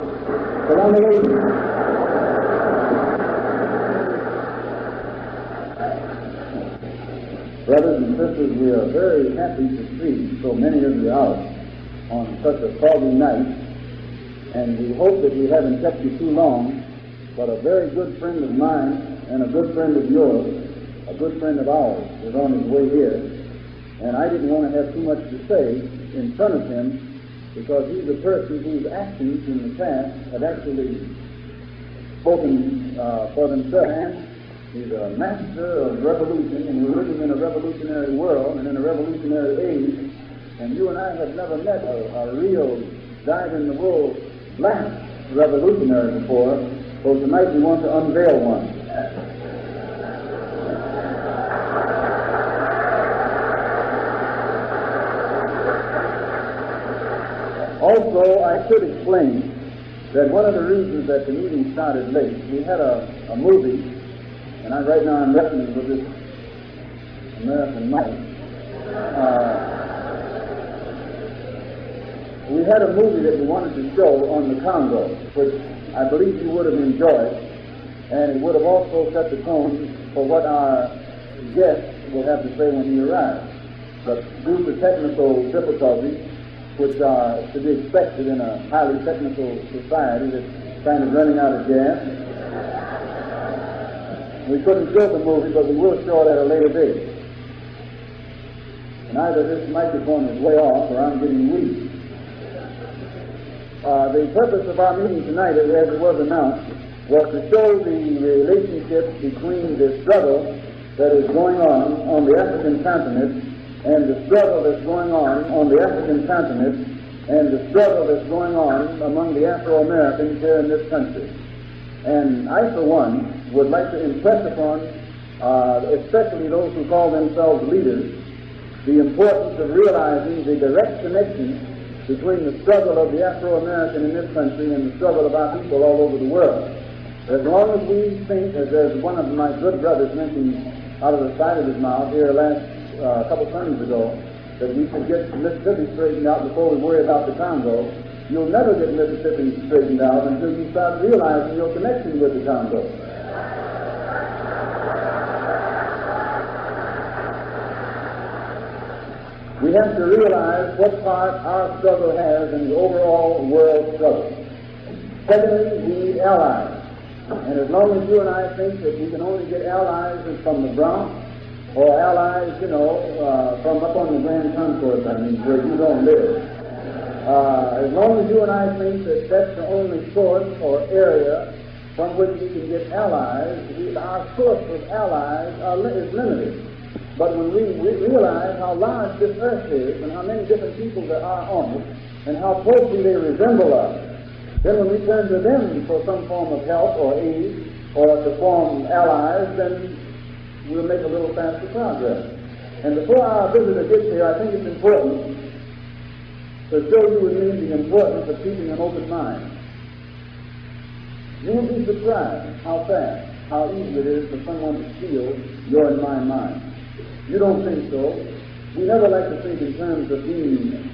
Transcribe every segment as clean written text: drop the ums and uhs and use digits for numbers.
Salaam alaikum. Brothers and sisters, we are very happy to see so many of you out on such a foggy night, and we hope that we haven't kept you too long, but a very good friend of mine and a good friend of yours, a good friend of ours, is on his way here, and I didn't want to have too much to say in front of him, because he's a person whose actions in the past have actually spoken for themselves. And he's a master of revolution, and we're living in a revolutionary world and in a revolutionary age, and you and I have never met a real dyed-in-the-wool black revolutionary before, so tonight we want to unveil one. Also, I should explain that one of the reasons that the meeting started late, we had a movie, and right now I'm wrestling with this American mic. We had a movie that we wanted to show on the Congo, which I believe you would have enjoyed, and it would have also set the tone for what our guest will have to say when he arrives. But due to technical difficulties, which are to be expected in a highly technical society that's kind of running out of gas, we couldn't show the movie, but we will show it at a later date. And either this microphone is way off or I'm getting weak. The purpose of our meeting tonight, as it was announced, was to show the relationship between the struggle that is going on the African continent, and the struggle that's going on the African continent, and the struggle that's going on among the Afro-Americans here in this country. And I, for one, would like to impress upon, especially those who call themselves leaders, the importance of realizing the direct connection between the struggle of the Afro-American in this country and the struggle of our people all over the world. As long as we think, as one of my good brothers mentioned out of the side of his mouth here a couple Sundays ago, that we should get Mississippi straightened out before we worry about the Congo, you'll never get Mississippi straightened out until you start realizing your connection with the Congo. We have to realize what part our struggle has in the overall world struggle. Secondly, we need allies. And as long as you and I think that we can only get allies from the Bronx, or allies, from up on the Grand Concourse, where you don't live. As long as you and I think that that's the only source or area from which we can get allies, our source of allies is limited. But when we realize how large this earth is and how many different people there are on it and how closely they resemble us, then when we turn to them for some form of help or aid or to form allies, then we'll make a little faster progress. And before our visitor gets here, I think it's important to show you and me the importance of keeping an open mind. You will be surprised how fast, how easy it is for someone to steal your and my mind. You don't think so. We never like to think in terms of being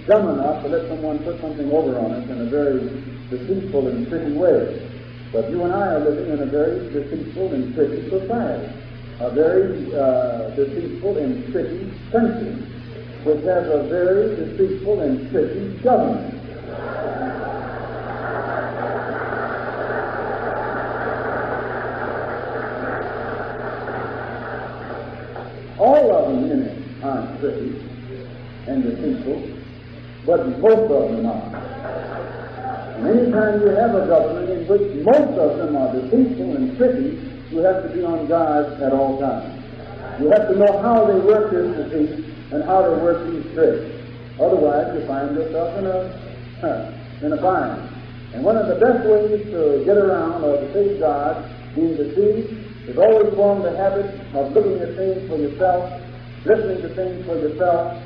dumb enough to let someone put something over on us in a very deceitful and tricky way. But you and I are living in a very deceitful and tricky society. A very deceitful and tricky country, which has a very deceitful and tricky government. All of them in it aren't tricky and deceitful, but most of them are. And anytime you have a government in which most of them are deceitful and tricky, you have to be on guard at all times. You have to know how they work this deceit and how they work these tricks. Otherwise, you find yourself in a bind. And one of the best ways to get around or to safeguard being deceived is always form the habit of looking at things for yourself, listening to things for yourself,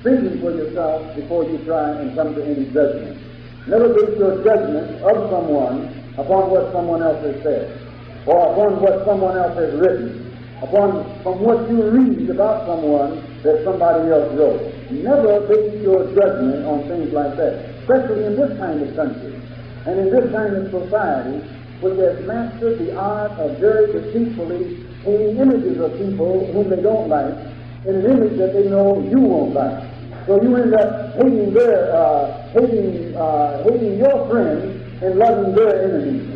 thinking for yourself before you try and come to any judgment. Never base your judgment of someone upon what someone else has said, or upon what someone else has written, from what you read about someone that somebody else wrote. Never base your judgment on things like that, especially in this kind of country, And in this kind of society, which has mastered the art of very deceitfully painting images of people whom they don't like in an image that they know you won't like. So you end up hating hating your friends and loving their enemies.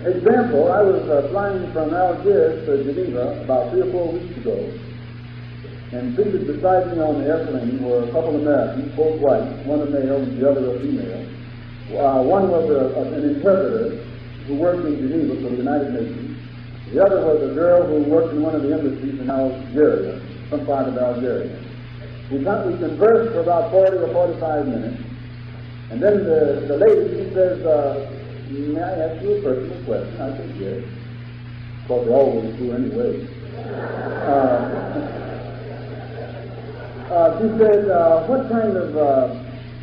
Example, I was flying from Algiers to Geneva about 3 or 4 weeks ago, and seated beside me on the airplane were a couple of Americans, both white, one a male and the other a female. One was an interpreter who worked in Geneva for the United Nations. The other was a girl who worked in one of the embassies in Algeria, some part of Algeria. We conversed for about 40 or 45 minutes, and then the lady, she says, may I ask you a personal question? I said, yes. Of course, they always do anyway. She said,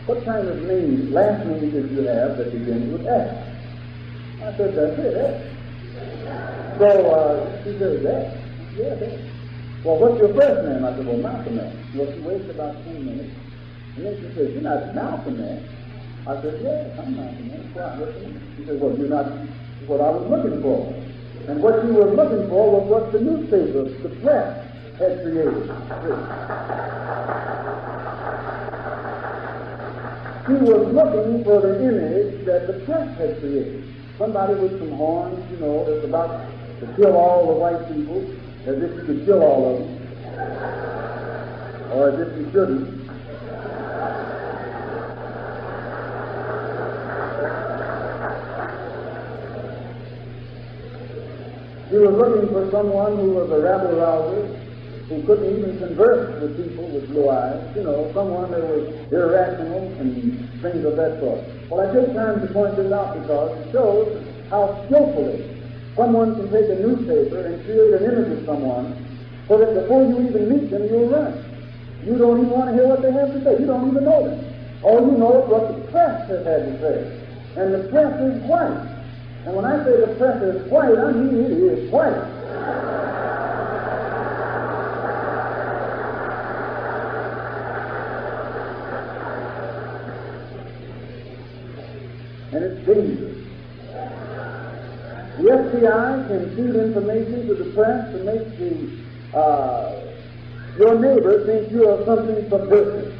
what kind of name, last name did you have that begins with S? I said, that's it, S. So she said, S? Yeah, S. Well, what's your first name? I said, well, Malcolm X. Well, she waited about 10 minutes, and then she said, you're not Malcolm X. I said, yes, I'm Malcolm X. Why? She said, well, you're not what I was looking for. And what you were looking for was what the newspaper, the press, had created. She was looking for the image that the press had created. Somebody with some horns, you know, that's about to kill all the white people, as if you could kill all of them, or as if you shouldn't. She was looking for someone who was a rabble-rouser, who couldn't even converse with people with blue eyes, you know, someone that was irrational and things of that sort. Well, I take time to point this out because it shows how skillfully someone can take a newspaper and create an image of someone so that before you even meet them, you'll run. You don't even want to hear what they have to say. You don't even know them. All you know is what the press has had to say. And the press is white. And when I say the press is white, I mean it is white. And it's dangerous. The FBI can feed information to the press to make your neighbor think you are something subversive.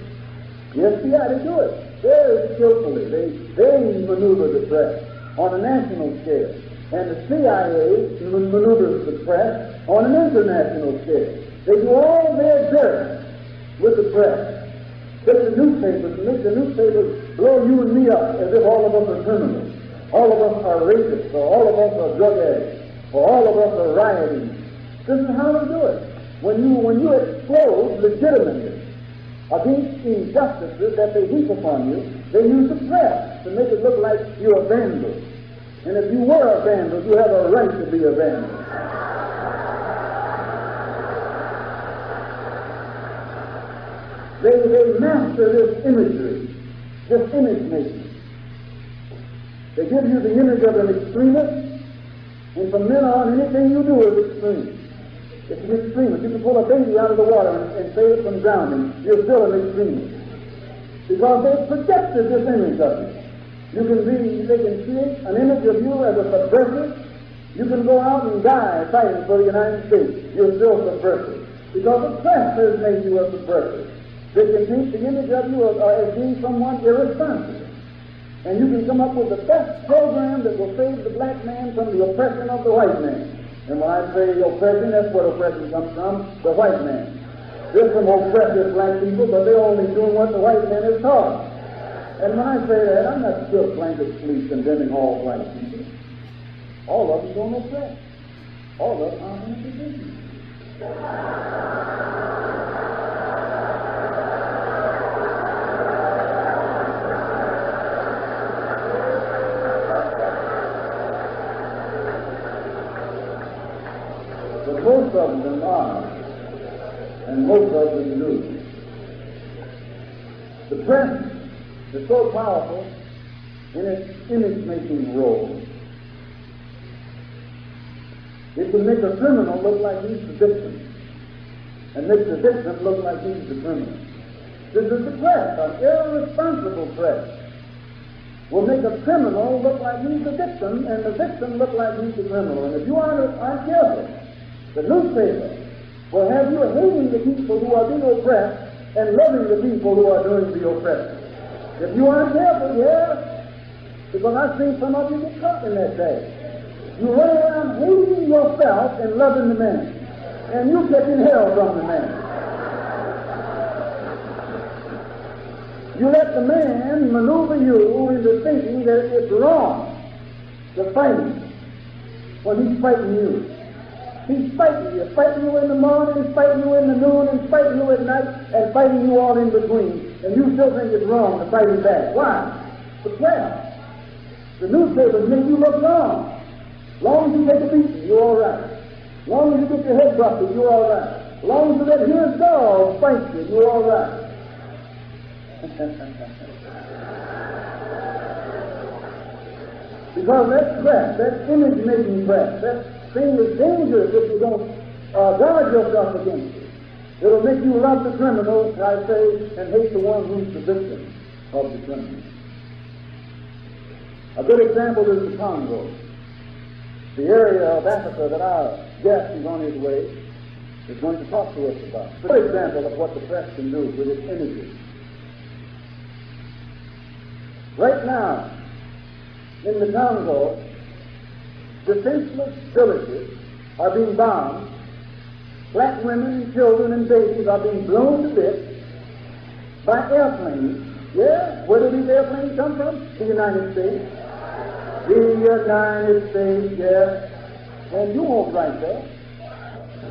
The FBI, they do it very skillfully. They maneuver the press on a national scale. And the CIA maneuvers the press on an international scale. They do all their dirt with the press. Take the newspapers and make the newspapers blow you and me up as if all of us are criminals. All of us are rapists, or all of us are drug addicts, or all of us are rioting. This is how they do it. When you explode legitimately against injustices that they heap upon you, they use the press to make it look like you're a vandal. And if you were a vandal, you have a right to be a vandal. They master this imagery, this image making. They give you the image of an extremist, and from then on, anything you do is extreme. It's an extremist. You can pull a baby out of the water and save it from drowning. You're still an extremist. Because they've projected this image of you. They can create an image of you as a subversive. You can go out and die fighting for the United States. You're still subversive. Because the press has made you a subversive. They can paint the image of you as being someone irresponsible. And you can come up with the best program that will save the black man from the oppression of the white man. And when I say oppression, that's where oppression comes from, the white man. There's some oppressive black people, but they're only doing what the white man is taught. And when I say that, I'm not still blanketly condemning all black people. All of them don't oppress. All of them are in position. But most of them are, and most of them do. The press is so powerful in its image-making role. It can make a criminal look like he's the victim, and make the victim look like he's the criminal. This is the press, an irresponsible press, will make a criminal look like he's the victim, and the victim look like he's the criminal. And if you aren't careful, the newspaper will have you hating the people who are being oppressed and loving the people who are doing the oppression. If you aren't careful, yeah, because I've seen some of you get caught in that day. You run around hating yourself and loving the man, and you getting hell from the man. You let the man maneuver you into thinking that it's wrong to fight him when he's fighting you. He's fighting you. Fighting you in the morning, he's fighting you in the noon, and fighting you at night, and fighting you all in between. And you still think it's wrong to fight him back. Why? The press. The newspapers make you look wrong. As long as you take a beating, you're all right. As long as you get your head busted, you're all right. As long as you let his dog fight you, you're all right. Because that press, that image-making press, that thing is dangerous if you don't guard yourself against it. It'll make you love the criminal, I say, and hate the one who's the victim of the criminal. A good example is the Congo, the area of Africa that our guest is on his way is going to talk to us about. A good example of what the press can do with its images. Right now, in the Congo, defenseless villages are being bombed. Black women and children and babies are being blown to bits by airplanes. Yeah? Where do these airplanes come from? The United States. The United States, yes. And you won't write that.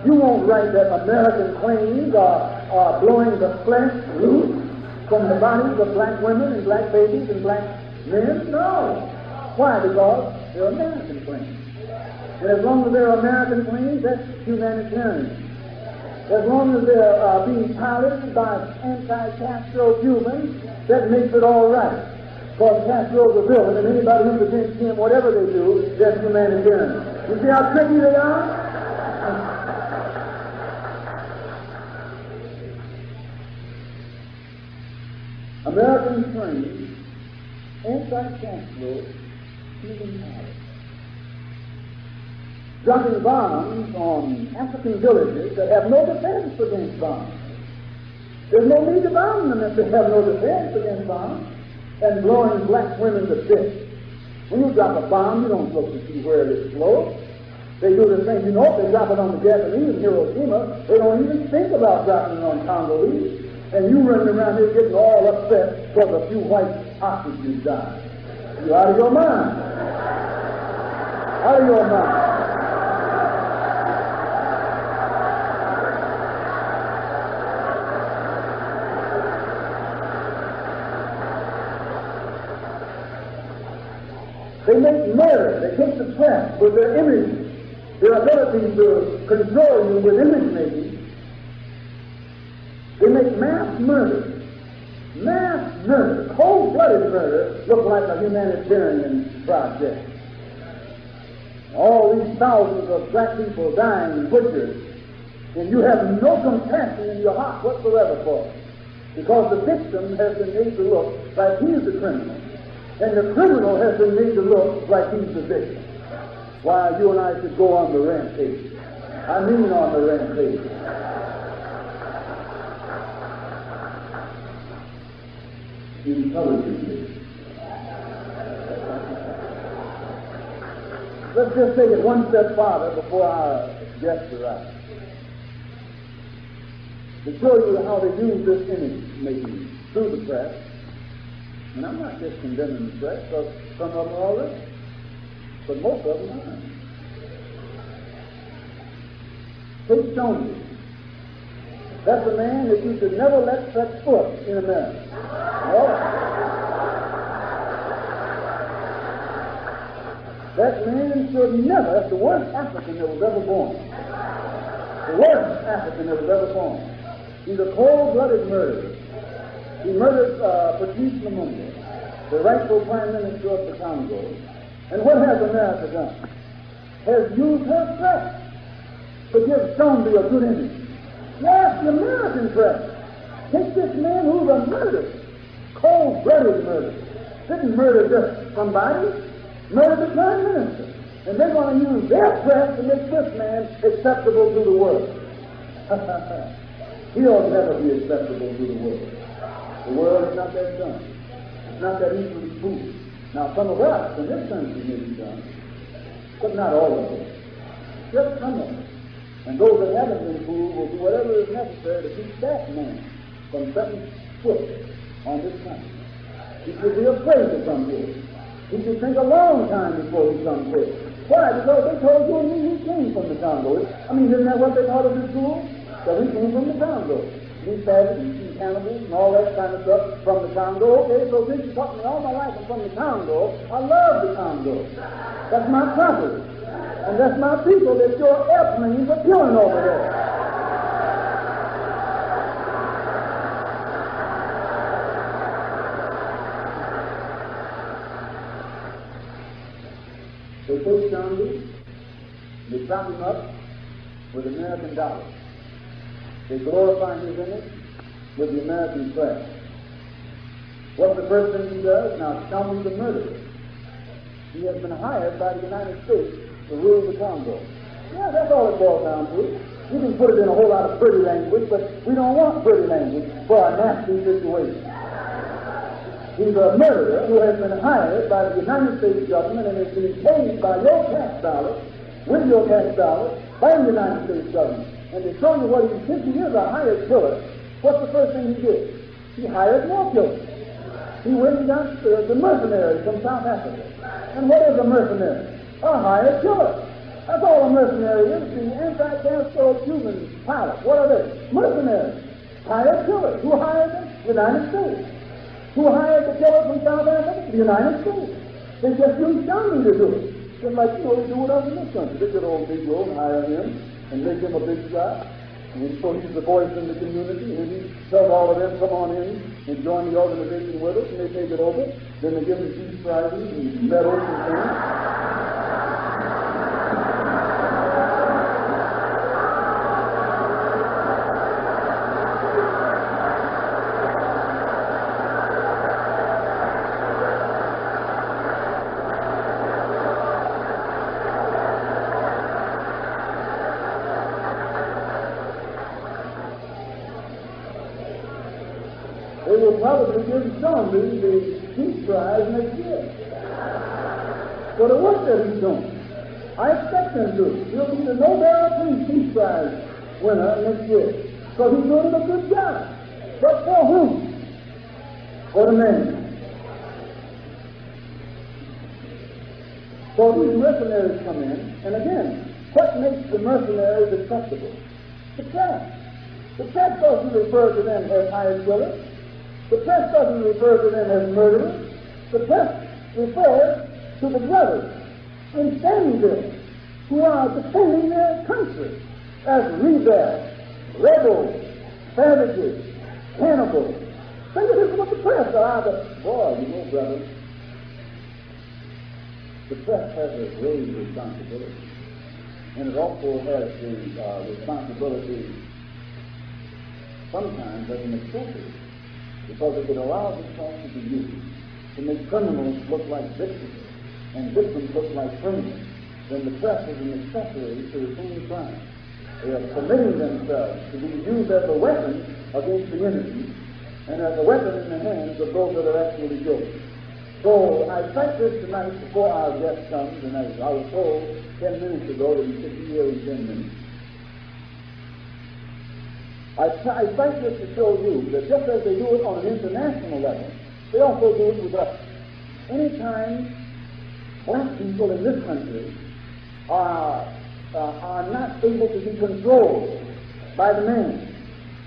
You won't write that American planes are blowing the flesh loose from the bodies of black women and black babies and black men. No. Why? Because they're American planes. And as long as they're American planes, that's humanitarian. As long as they're being piloted by anti-Castro Cubans, that makes it all right. Because Castro's a villain, and anybody who's against him, whatever they do, that's humanitarian. You see how tricky they are? American trained anti-Castro Cuban pilots dropping bombs on African villages that have no defense against bombs. There's no need to bomb them if they have no defense against bombs, and blowing black women to bits. When you drop a bomb, you don't look to see where it explodes. They do the same. You know, if they drop it on the Japanese in Hiroshima, they don't even think about dropping it on Congolese. And you running around here getting all upset because a few white hostages died. You're out of your mind. Out of your mind. They make murder. They take the press with their images, their ability to control you with image making. They make mass murder. Mass murder, cold-blooded murder, look like a humanitarian project. All these thousands of black people dying and butchered, and you have no compassion in your heart whatsoever for it, because the victim has been made to look like he's the criminal. And the criminal has been made to look like he's the victim. Why, you and I should go on the rampage. I mean on the rampage. Intelligently. Let's just take it one step farther before our guests arrive. To show you how they use this image making through the press. And I'm not just condemning the press, because some of them are all right, but most of them aren't. Take Stonewall. That's a man that you should never let set foot in America. No. That man should never, that's the worst African that was ever born. The worst African that was ever born. He's a cold-blooded murderer. He murdered Patrice Lumumba, the rightful prime minister of the Congo. And what has America done? Has used her press to give Stonewall a good image. Yes, the American press. Take this man who's a murderer, cold-blooded murderer. Didn't murder just somebody, murdered the prime minister. And they're going to use their press to make this man acceptable to the world. He'll never be acceptable to the world. The world is not that dumb. It's not that easily fooled. Now, some of us in this country may be done, but not all of us. Just some of us. And those that haven't been fooled will do whatever is necessary to keep that man from setting foot on this country. He should be afraid to come here. He should think a long time before he comes here. Why? Because they told you and me he came from the Congo. I mean, isn't that what they taught us in school? That we came from the Congo. These savages and cannibals and all that kind of stuff from the Congo. Okay, so since you taught me all my life I'm from the Congo, I love the Congo. That's my property. And that's my people that your airplanes are killing over there. They take Gandhi, they prop him up with American dollars. They glorify his image with the American flag. What's the first thing he does? Now, Gandhi's a murderer. He has been hired by the United States to rule the Congo. Yeah, that's all it boils down to. You can put it in a whole lot of pretty language, but we don't want pretty language for a nasty situation. He's a murderer who has been hired by the United States government and is being paid by your tax dollars, with your tax dollars, by the United States government. And to show you what he thinks he is, a hired killer, what's the first thing he did? He hired more killers. He went and got the mercenaries from South Africa. And what is a mercenary? A hired killer. That's all a mercenary is. The anti-Castro Cuban pilots, what are they? Mercenaries. Hired killers. Who hired them? The United States. Who hired the killers from South Africa? The United States. They just used Gandhi to do it. Just like, they do with us in this country. They get old Negro and hire him and make him a big shot. And so he's the voice in the community, and he tells all of them, come on in and join the organization with us, and they take it over. Then they give them peace prizes and medals and things. They will probably give Gandhi the Peace Prize next year for the work that he's doing. I expect him to. He'll be the Nobel Peace Prize winner next year because he's doing a good job. But for whom? For the man. So these mercenaries come in, and again, what makes the mercenaries acceptable? The press. The press doesn't refer to them as hired killers. The press doesn't refer to them as murderers. The press refers to the brothers in Stanleyville who are defending their country as rebels, savages, cannibals. Think of this is what the press are. Boy, you know, brother, the press has a grave responsibility. And it also has the responsibility sometimes as an accessory. Because if it allows itself to be used to make criminals look like victims and victims look like criminals, then the press is an accessory to the same crime. They are permitting themselves to be used as a weapon against the enemy and as a weapon in the hands of those that are actually guilty. So I cite this tonight before our guest comes, and as I was told 10 minutes ago that he should be here in 10 minutes. I cite this to show you that just as they do it on an international level, they also do it with us. Anytime black people in this country are not able to be controlled by the man,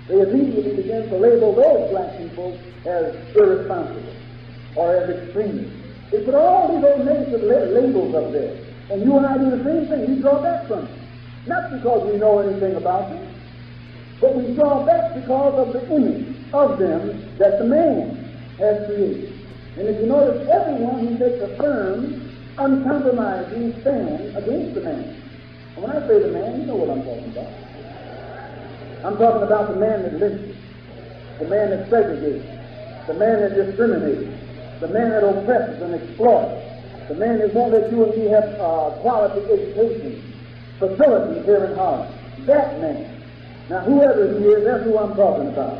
they immediately begin to label those black people as irresponsible or as extremists. They put all these old negative labels up there, and you and I do the same thing. We draw back from it. Not because we know anything about them, but we draw back because of the image of them that the man has created. And if you notice, everyone who takes a firm, uncompromising stand against the man. And when I say the man, you know what I'm talking about. I'm talking about the man that lynches. the man that segregates, the man that discriminates, the man that oppresses and exploits, the man that won't let you and me have quality education, facilities here in Holland. That man. Now, whoever he is, that's who I'm talking about.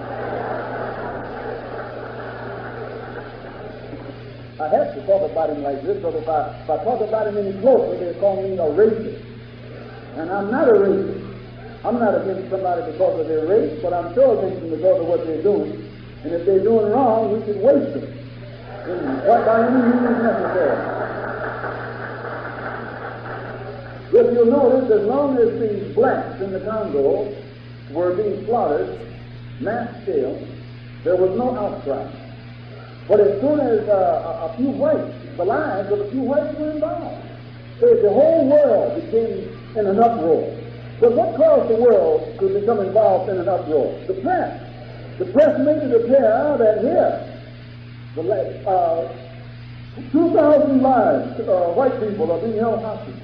I have to talk about him like this, because if I talk about him any closer, they'll call me a racist. And I'm not a racist. I'm not against somebody because of their race, but I'm sure against them because of what they're doing. And if they're doing wrong, we should waste them. What by any means necessary. If you'll notice, as long as the blacks in the Congo were being slaughtered, mass scale, there was no outcry. But as soon as a few whites, the lives of a few whites were involved, the whole world became in an uproar. But what caused the world to become involved in an uproar? The press. The press made it appear that here, 2,000 lives, white people are being held hostage.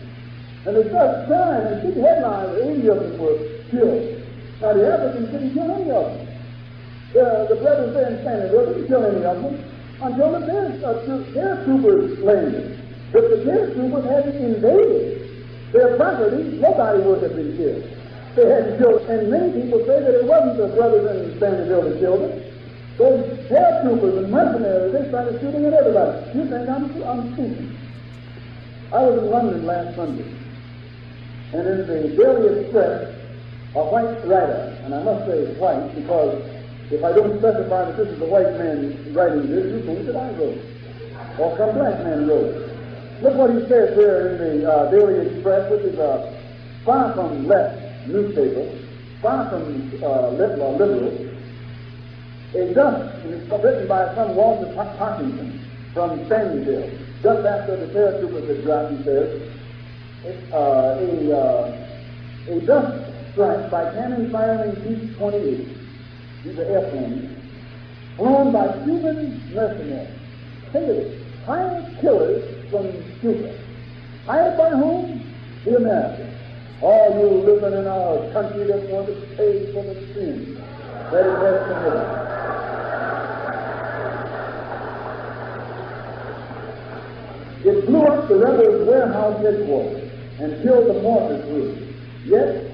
And they started crying and big headlines, 80 of them were killed. Now the Africans didn't kill any of them. The brothers there in Canada didn't kill any of them until the paratroopers landed. If the paratroopers hadn't invaded their property, nobody would have been killed. They hadn't killed, and many people say that it wasn't the brothers in Sandyville that killed them. Those paratroopers and mercenaries, they started shooting at everybody. You think I'm speaking? I was in London last Sunday, and in the Daily Express, a white writer, and I must say white because if I don't specify that this is a white man writing this, you think that I wrote it, or some black man wrote it. Look what he says here in the Daily Express, which is a far from left newspaper, far from liberal. A dust, and it's written by some Walter Parkinson from Sandyville, just after the paratroopers had dropped, he says, a dust strike by cannon firing B-28, these are airplanes, flown by Cuban mercenaries. Think of it, hired killers from Cuba. Hired by whom? The Americans. All you living in our country that want to pay for the sins that it has committed. It blew up the rebels' warehouse headquarters and killed the mortar crew. Yet,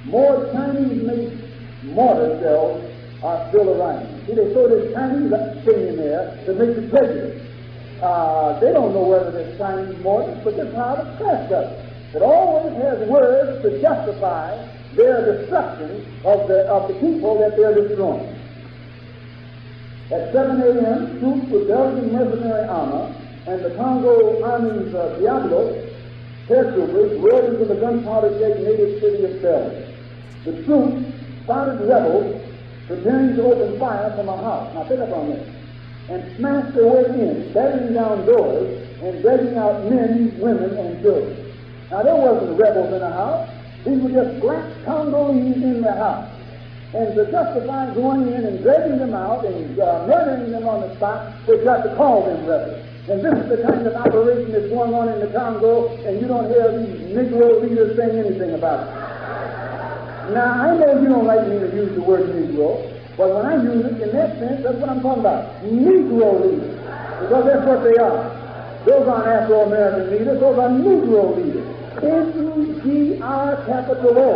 more Chinese-made mortar shells are still arriving. See, they throw this Chinese thing in there to make it prejudice. They don't know whether they're Chinese mortars, but that's how the press does it. It always has words to justify their destruction of the people that they're destroying. At 7 a.m., troops with Belgian mercenary armor and the Congo Army's Diablo paratroopers rode into the gunpowder-detonated city of Bel. The troops spotted rebels preparing to open fire from a house. Now pick up on this. And smashed their way in, battering down doors and dragging out men, women, and children. Now there wasn't rebels in the house. These were just black Congolese in the house. And to justify going in and dragging them out and murdering them on the spot, they got to call them rebels. And this is the kind of operation that's going on in the Congo, and you don't hear these Negro leaders saying anything about it. Now, I know you don't like me to use the word Negro, but when I use it in that sense, that's what I'm talking about. Negro leaders. Because that's what they are. Those aren't Afro-American leaders, those are Negro leaders. N-E-G-R capital O.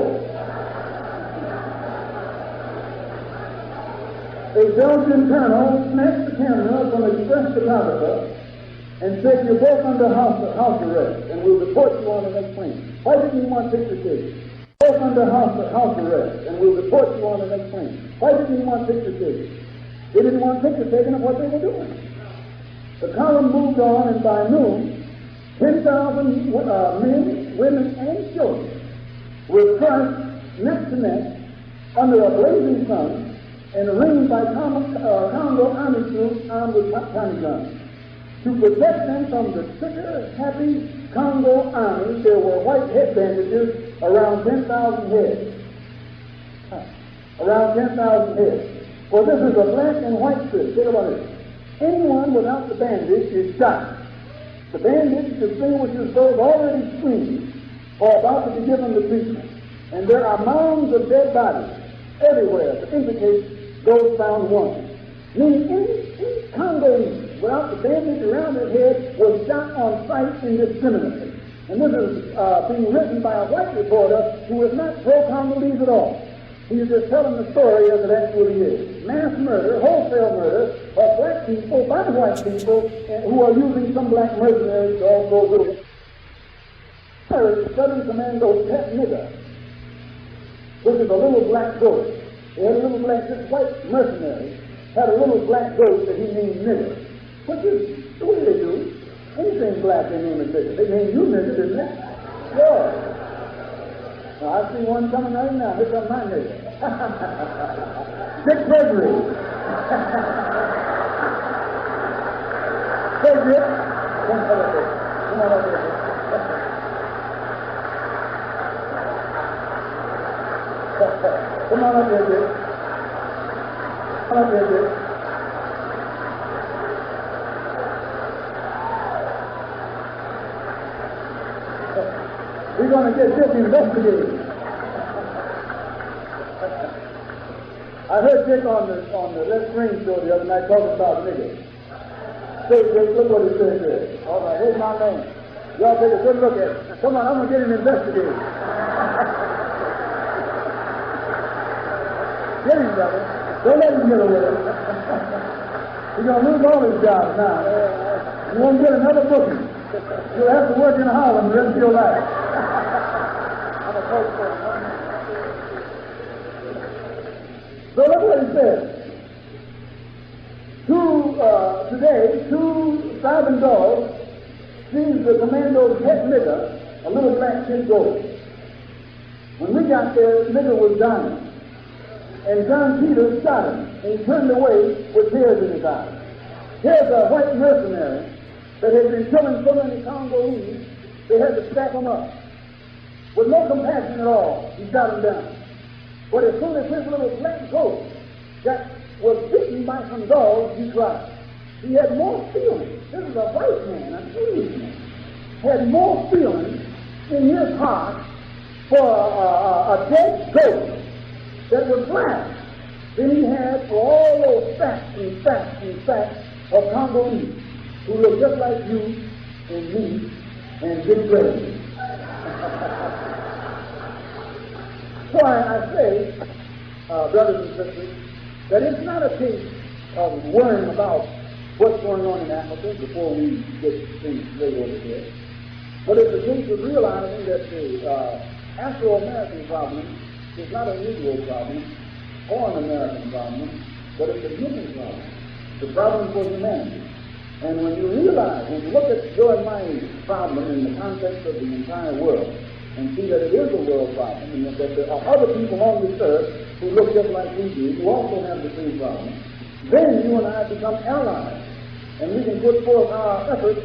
A Belgian colonel snatched the camera from a Express photographer and said, "You're both under house arrest, and we'll report you on the next plane." Why didn't he want picture taken? Both under house arrest, and we'll report you on the next plane. Why didn't he want picture taken? They didn't want picture taken of what they were doing. The column moved on, and by noon, 10,000 men, women, and children were crushed neck to neck under a blazing sun and ringed by Congo Army troops armed with Tommy guns. To protect them from the sicker, happy Congo army, there were white head bandages around 10,000 heads. Around 10,000 heads. For this is a black and white strip. Think about it. Anyone without the bandage is shot. The bandage distinguishes those already screened or about to be given the treatment. And there are mounds of dead bodies everywhere to indicate those found wanted. Meaning any Congolese without the bandage around his head was shot on sight indiscriminately. And this is being written by a white reporter who is not pro-Congolese at all. He is just telling the story as it actually is. Mass murder, wholesale murder of black people by white people who are using some black mercenaries to also do it. Southern Commando's pet nigger, which is a little black ghost. They had a little black, this white mercenary had a little black ghost that he named nigger, which is the way they do. Anything black they name it nigger. They name you nigger, didn't they? Yeah. Now, I see one coming right now. Here comes my nigger. Dick Gregory. Hey, Dick. Come on up here. Come on up here. Come on up here, Dick. Come up here, Dick. We're going to get Dick investigated. I heard Dick on the Les Green show the other night talking about niggers. Say, Dick, look what he said there. All right, here's my name. Y'all take a good look at it. Come on, I'm going to get him investigated. Get him, brother. Don't let him get away. He's going to lose all his jobs now. You won't get another booking. You'll have to work in Harlem the rest of your life. I'm a coach. So look what he says. Today, 2,000 dogs sees the commando's pet nigger, a little black kid ghost. When we got there, the nigger was dying. And John Peters shot him, and he turned away with tears in his eyes. Here's a white mercenary that had been killing so many Congolese, they had to stack him up. With no compassion at all, he shot him down. But as soon as his little black ghost was bitten by some dogs, he cried. He had more feelings. This is a white man, an Englishman, had more feelings in his heart for a dead ghost that was black than he had for all those facts of Congolese who look just like you and me and Dick Gregory. So I say, brothers and sisters, that it's not a case of worrying about what's going on in Africa before we get things straight over here, but it's a case of realizing that the Afro-American problem is not a Negro problem or an American problem, but it's a human problem. The problem for humanity. And when you realize, when you look at your and my problem in the context of the entire world, and see that it is a world problem, and that there are other people on this earth who look just like we do, who also have the same problem, then you and I become allies, and we can put forth our efforts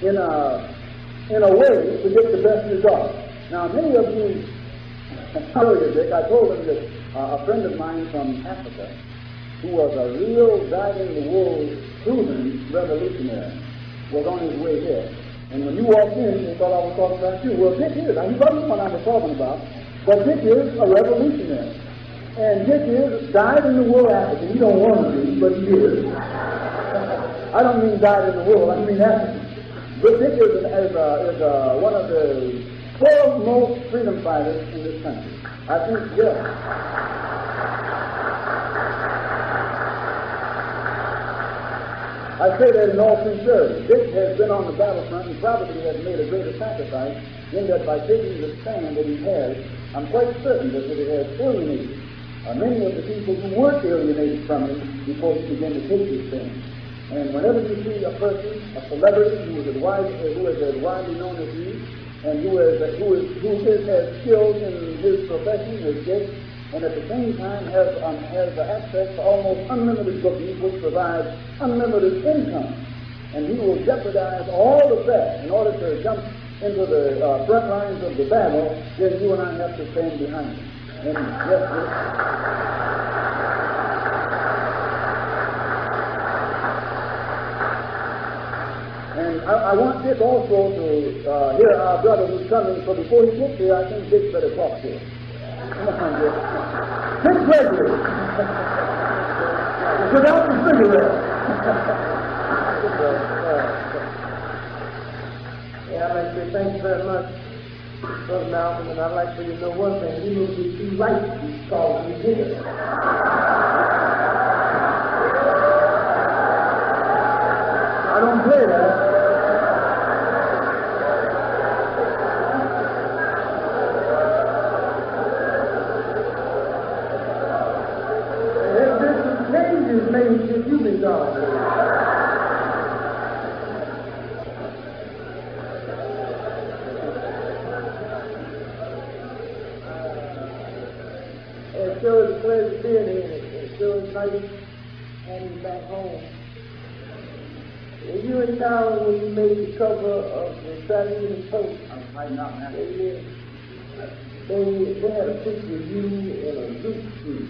in a way to get the best result. Now, many of you, earlier, Dick, I told them that a friend of mine from Africa, who was a real dyed-in-the-wool proven revolutionary, was on his way here. And when you walked in, they thought I was talking about you. Well, Dick is. He wasn't what I was talking about, but Dick is a revolutionary. And Dick is dyed-in-the-wool African. He don't want to be, but he is. I don't mean dyed-in-the-wool, I mean African. But Dick is one of the 12 most freedom fighters in this country. I think, yes. I say that in all sincerity. Dick has been on the battlefront and probably has made a greater sacrifice in that by taking the stand that he has, I'm quite certain that it has alienated many of the people who weren't alienated from him before he began to take his stand. And whenever you see a person, a celebrity who is as widely known as he, and who is as skilled in his profession as Dick, and at the same time has access to almost unlimited bookings, which provides unlimited income, and he will jeopardize all of that in order to jump into the front lines of the battle, then you and I have to stand behind him. And And I want Dick also to hear our brother who's coming, so before he gets here, I think Dick better talk to him. Dick Gregory. Without the cigarette. Yeah, I'd like to say thank you very much, Brother Malcolm, and I'd like for you to know one thing. You will be too right to be called you did. I don't play that. There's been some changes made since you've been gone. It sure is a pleasure being here. It sure is nice having you back home. Were you in town when you made the cover of the Saturday Evening Post? I was hiding out, man. They had a picture of you in a zoot suit.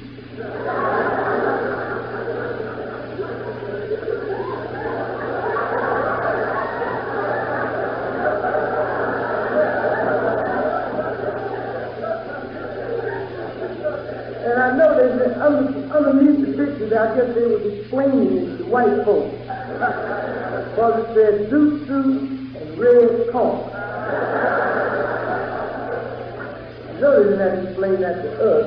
And I know that underneath the picture, I guess they were explaining it to white folks. Because it said zoot suit and red corn. I know they didn't have to explain that to us.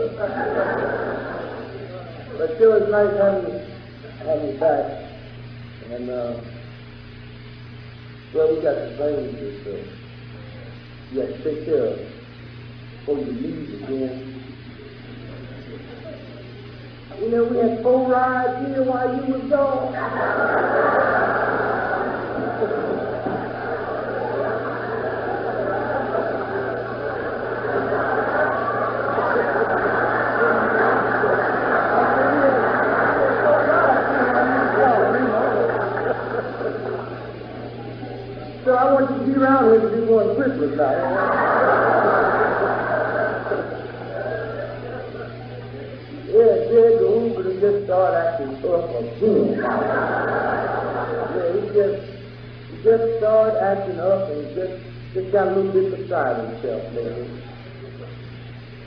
But sure it's nice having you back. And, well, we got to blame you, so you have to take care of it before you leave again. You know, we had 4 rides here while you was gone. So I want you to be around here to do one Christmas night. Yeah, Jed the Hoover just started acting up again. Yeah, he just started acting up and just got a little bit beside himself lately.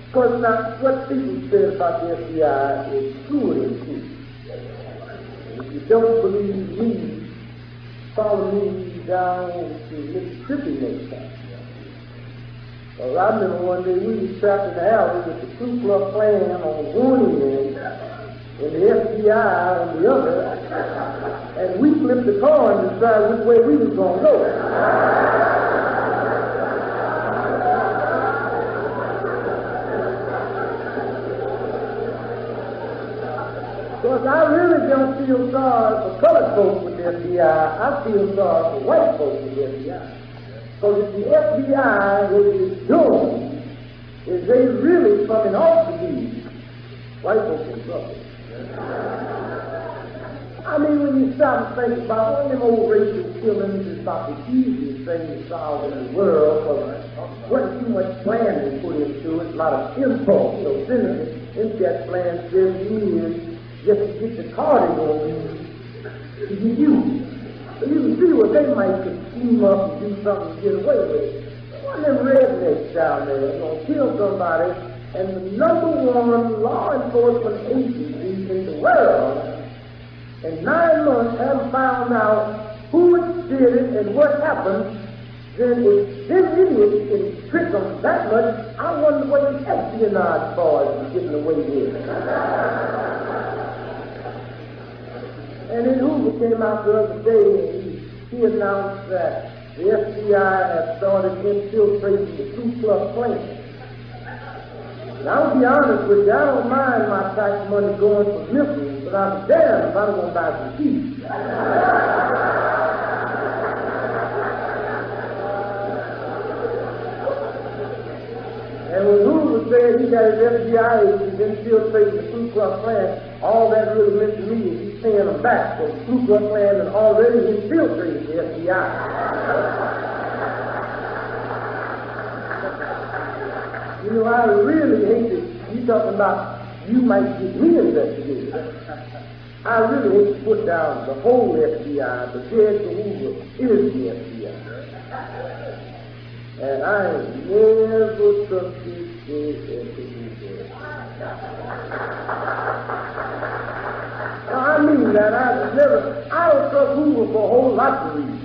Because now, what people said about the FBI is true and true. If you don't believe me, follow me down to Mississippi next time. Well, I remember one day we was trapped in the alley with the Ku Klux Klan on one end and the FBI on the other, and we flipped the car and decided which way we was going to go. Because I really don't feel sorry for colored folks with the FBI. I feel sorry for white folks with the FBI. Because if the FBI, what it is doing, is they really coming off the lead, white folks in trouble. I mean, when you stop and think about all them old racial killings, it's about the easiest thing to solve in the world, because wasn't too much planning put into it, a lot of impulse. So Senator MCAT planned 7 years just to get the card they're going to use to get used. So you can see what they might scheme up and do something to get away with. One of them rednecks down there is going to kill somebody, and the #1 law enforcement agency in the world in 9 months haven't found out who did it and what happened. Then if this idiot can trick them that much, I wonder what the espionage boys are getting away with. And then Hoover came out the other day and he announced that the FBI has started infiltrating the Ku Klux Klan. Now, I'll be honest with you, I don't mind my tax money going for missiles, but I'm damned if I don't want to buy some cheese. And when Hoover said he got his FBI agents infiltrating the Ku Klux Klan, all that really meant to me is he's paying them back. So the Ku Klux Klan had already infiltrated the FBI. You know, I really hate it. You talking about you might get me investigated. I really hate to put down the whole FBI, but Jed Hoover is the FBI. And I ain't never trusted Jed Hoover Now, I mean that. I don't trust Hoover for a whole lot of reasons.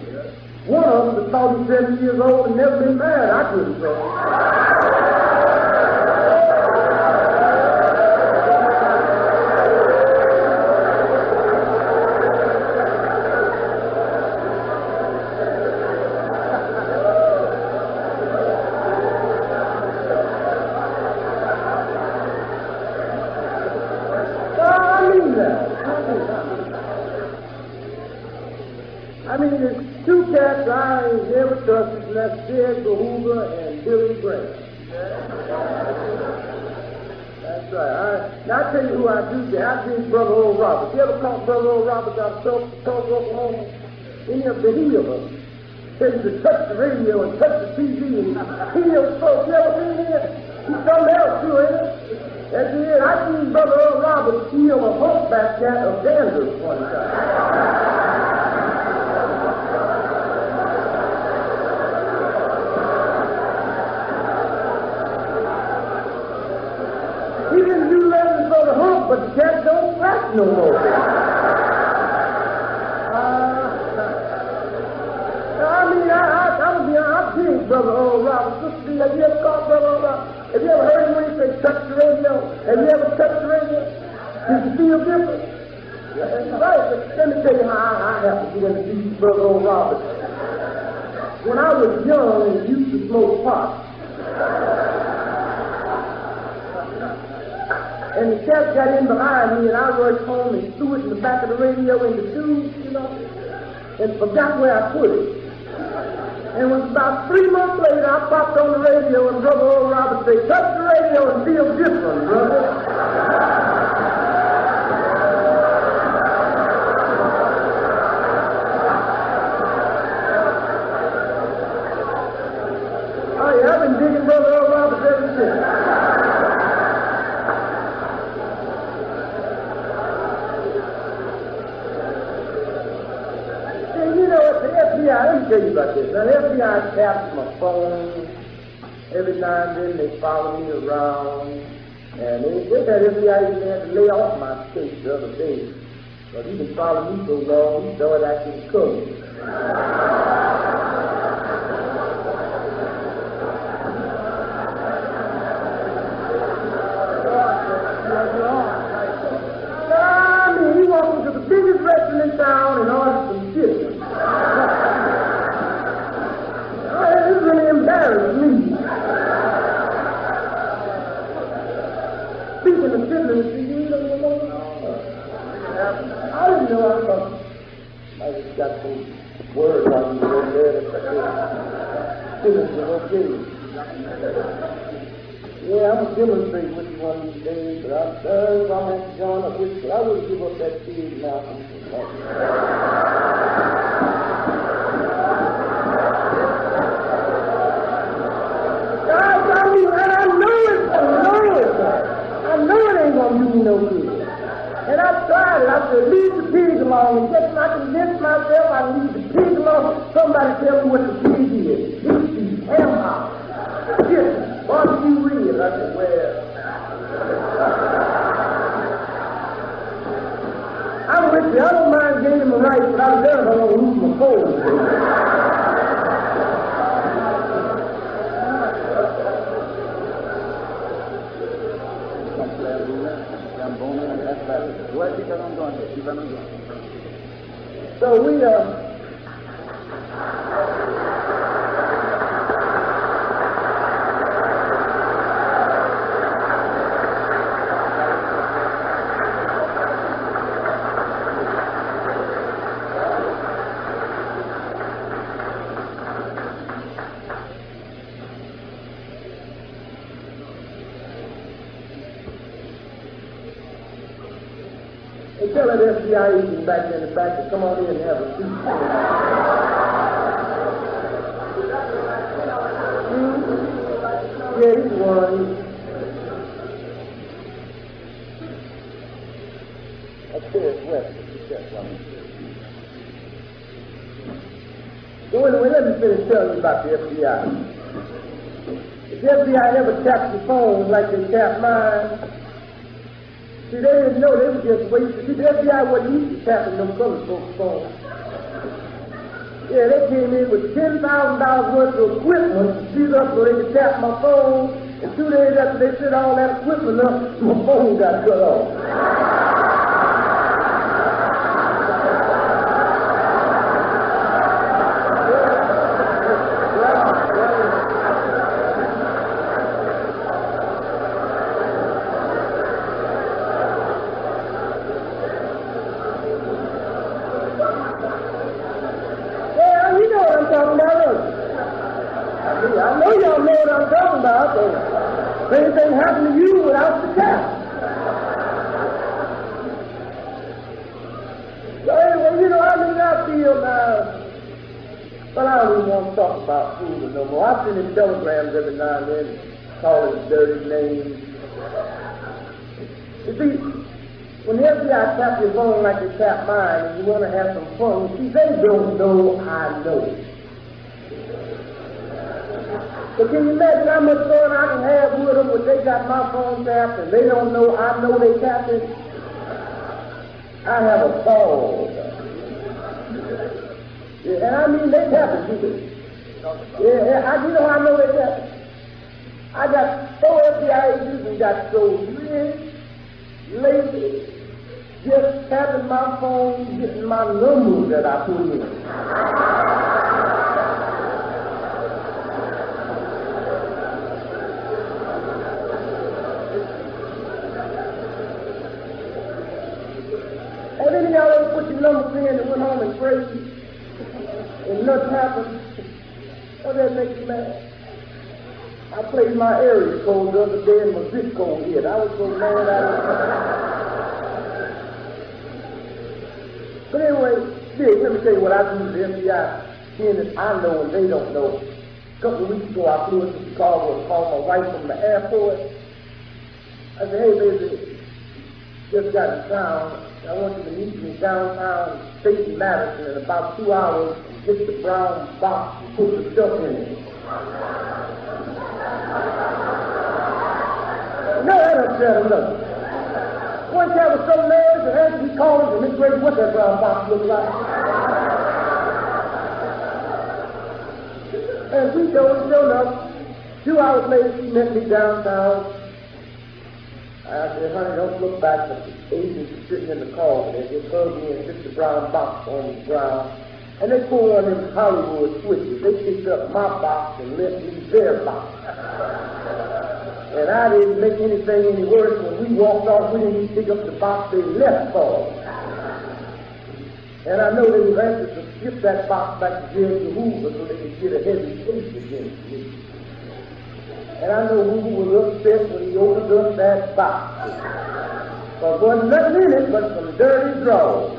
One of them is because he's 70 years old and never been married. I couldn't trust him. I mean, there's two cats I ain't never trusted, and that's Ted Hoover and Billy Graham. That's right. Now, I tell you who I do get. I think Brother Oral Roberts. You ever caught Brother Oral Roberts out of Tulsa, Oklahoma? Any of the heel of them. Said to touch the radio and touch the TV and heal folks. You ever seen it? He's something else, too, ain't it? That's it. I seen Brother Oral Roberts heal a humpback cat of dandruff one time. He didn't do nothing for the hump, but the cat don't scratch no more. I dig Brother Oral Roberts. Sister, have you ever caught Brother Oral Roberts? Have you ever heard him when he say, touch the radio? Have you ever touched the radio? Did you feel different? Yeah, that's right. But let me tell you how I happened to get introduced to Brother Oral Roberts. When I was young and used to smoke pot, and the cat got in behind me, and I rushed home and threw it in the back of the radio in the tube, you know, and forgot where I put it. And it was about 3 months later, I popped on the radio, and Brother Oral Roberts said, touch the radio and feel different, brother. Oh, yeah, I've been digging Brother Oral Roberts ever since. Let me tell you about this. Now, the FBI taps my phone. Every now and then they follow me around. And they had FBI even had to lay off my case the other day. But he can follow me so long, he started acting cool. I mean, he walked into the biggest restaurant in town and ordered some chicken. This really embarrassed me. Speaking of children, you know, I didn't know I thought I just got some words on you over there that children were okay. Yeah, I'm going to demonstrate with you one of these days, but I'm going to join up with you. I wouldn't give up that seed now. I know it ain't gonna do me no good. And I tried it. I said, leave the pig alone. And just I convinced myself I leave the pig alone. Somebody tell me what the pig is. Beef, ham house, chicken, barbecue ribs. I said, well, I'm with you. I don't mind giving him a right, but I learned I don't lose my cold. So we tell that FBI agent back there in the back to come on in and have a seat. Yeah, he's one. Upstairs, west. So anyway, let me finish telling you about the FBI. If the FBI ever taps your phone like they tap mine, See, they didn't know. They were just wasting. See, the FBI wasn't used to tapping them colored folks' phones. Yeah, they came in with $10,000 worth of equipment to shoot up so they could tap my phone. And 2 days after they set all that equipment up, my phone got cut off. I know y'all know what I'm talking about, but anything happened to you without the tap. So anyway, I feel now, but I don't even want to talk about food no more. I send him telegrams every now and then, calling dirty names. You see, when the FBI tap your phone like they tap mine, and you want to have some fun, you see, they don't know I know. But can you imagine how much fun I can have with them when they got my phone tapped and they don't know I know they tapped it? I have a ball. Yeah, and I mean they tap it too. Yeah, you know how I know they tap it? I got 4 FBI agents and got so rich, lazy, just tapping my phone, getting my numbers that I put in. And then y'all ever put your numbers in and went home and prayed, and nothing happened? What that make you mad? I played my area code the other day and my zip code hit. I was so mad But anyway, let me tell you what I do with the FBI. Seeing that I know and they don't know. A couple of weeks ago, I flew into Chicago and called my wife from the airport. I said, hey, baby, just got in town. I want you to meet me downtown State Madison in about 2 hours and get the brown box and put the stuff in it. No, that upset him nothing. One guy was so mad that had to be calling to Miss Grady what that brown box looked like. And we showed up. 2 hours later, she met me downtown. I said, honey, don't look back, but the agents are sitting in the car. They just hugged me and put the brown box on the ground. And they pulled on them Hollywood switches. They picked up my box and left me their box. And I didn't make anything any worse. When we walked off, we didn't even pick up the box they left for us. And I know they were anxious to ship that box back to Judge Hoover so they could get a heavy case against me. And I know Hoover was upset when he opened up that box. But there wasn't nothing in it but some dirty drawers.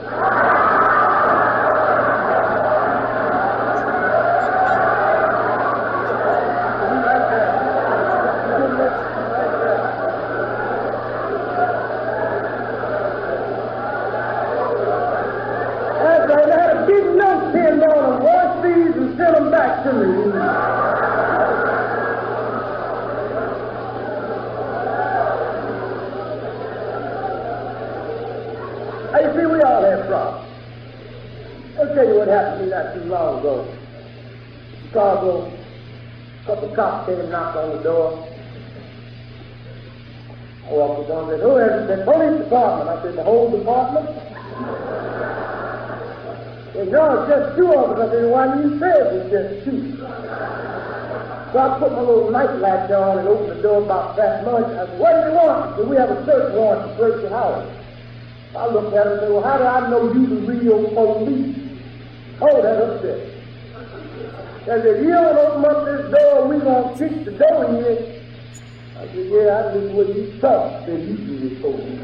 That's right, I had a big note pinned on them. Wash these and send them back to me. You see, we all have problems. I'll tell you what happened to me not too long ago. In Chicago, a couple of cops came and knocked on the door. I walked the door and said, who is it? They said, police department. I said, the whole department? They said, no, it's just 2 of us. I said, why didn't you say it was just 2? So I put my little night latch on and opened the door about that much. I said, what do you want? He said, we have a search warrant to search your house. I looked at him and said, well, how do I know you the real police? Oh, that upset. I said, if you don't open up this door, we're going to kick the door in. I said, yeah, I knew what you thought that you do police.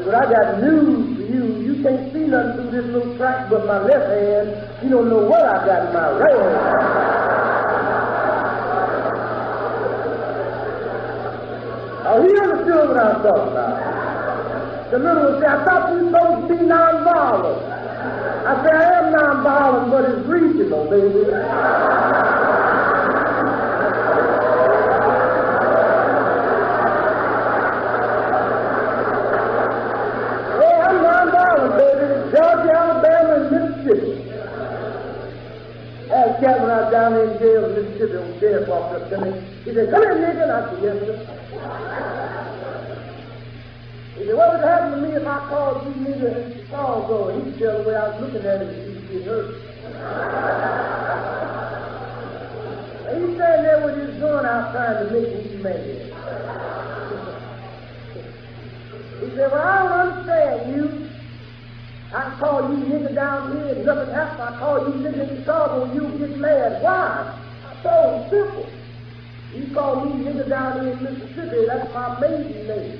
But I got news for you. You can't see nothing through this little crack but my left hand. You don't know what I got in my right hand. Oh, he understood what I was talking about. The little one said, I thought you were supposed to be nonviolent. I said, I am nonviolent, but it's regional, baby. down there in jail in Mississippi, old sheriff walked up to me. He said, "Come here, nigga." And I said, "Yes, sir." He said, "What would happen to me if I called you nigga in Chicago?" And he could tell the way I was looking at him, he was getting hurt. And he's standing there with his gun out trying to make me mad. He said, "Well, I don't understand you. I can call you nigga down here and nothing happens. I call you nigga in Chicago and you get mad. Why?" I told him, "Simple. You call me nigga down here in Mississippi, that's my maiden name.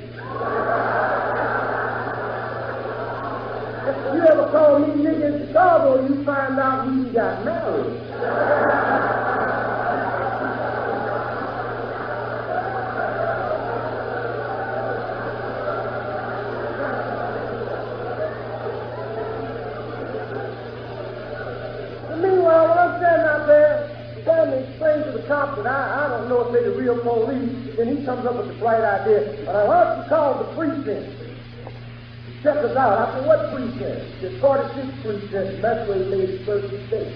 If you ever call me nigga in Chicago, you find out we got married." Meanwhile, when I'm standing out there trying to explain to the cops that I don't know if they're the real police, then he comes up with the bright idea. "But I want you to call the precinct. Check us out." I said, "What precinct?" He said, 46th precinct, and that's where he made his first mistake.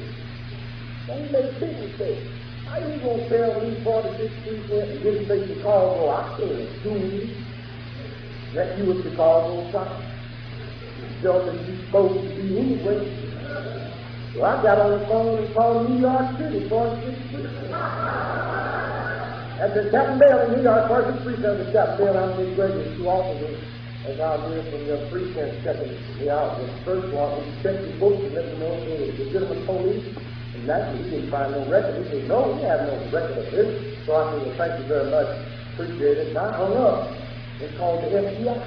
And he made a big mistake. How you going to tell me 46th precinct and didn't say Chicago? I can't do it. That you a Chicago cop. Just as you supposed to be anyway. So I got on the phone and called New York City, 46th precinct. At the Captain Bell in New York, 46th precinct, the Captain Bell, I'm Lee Gregory, two officers, as I was from your precinct checking me out. The first one, we checked the books and let them know they were legitimate police. And naturally, he didn't find no record. He said, "No, we have no record of this." So I said, "Well, thank you very much. Appreciate it." And I hung up and called the FBI.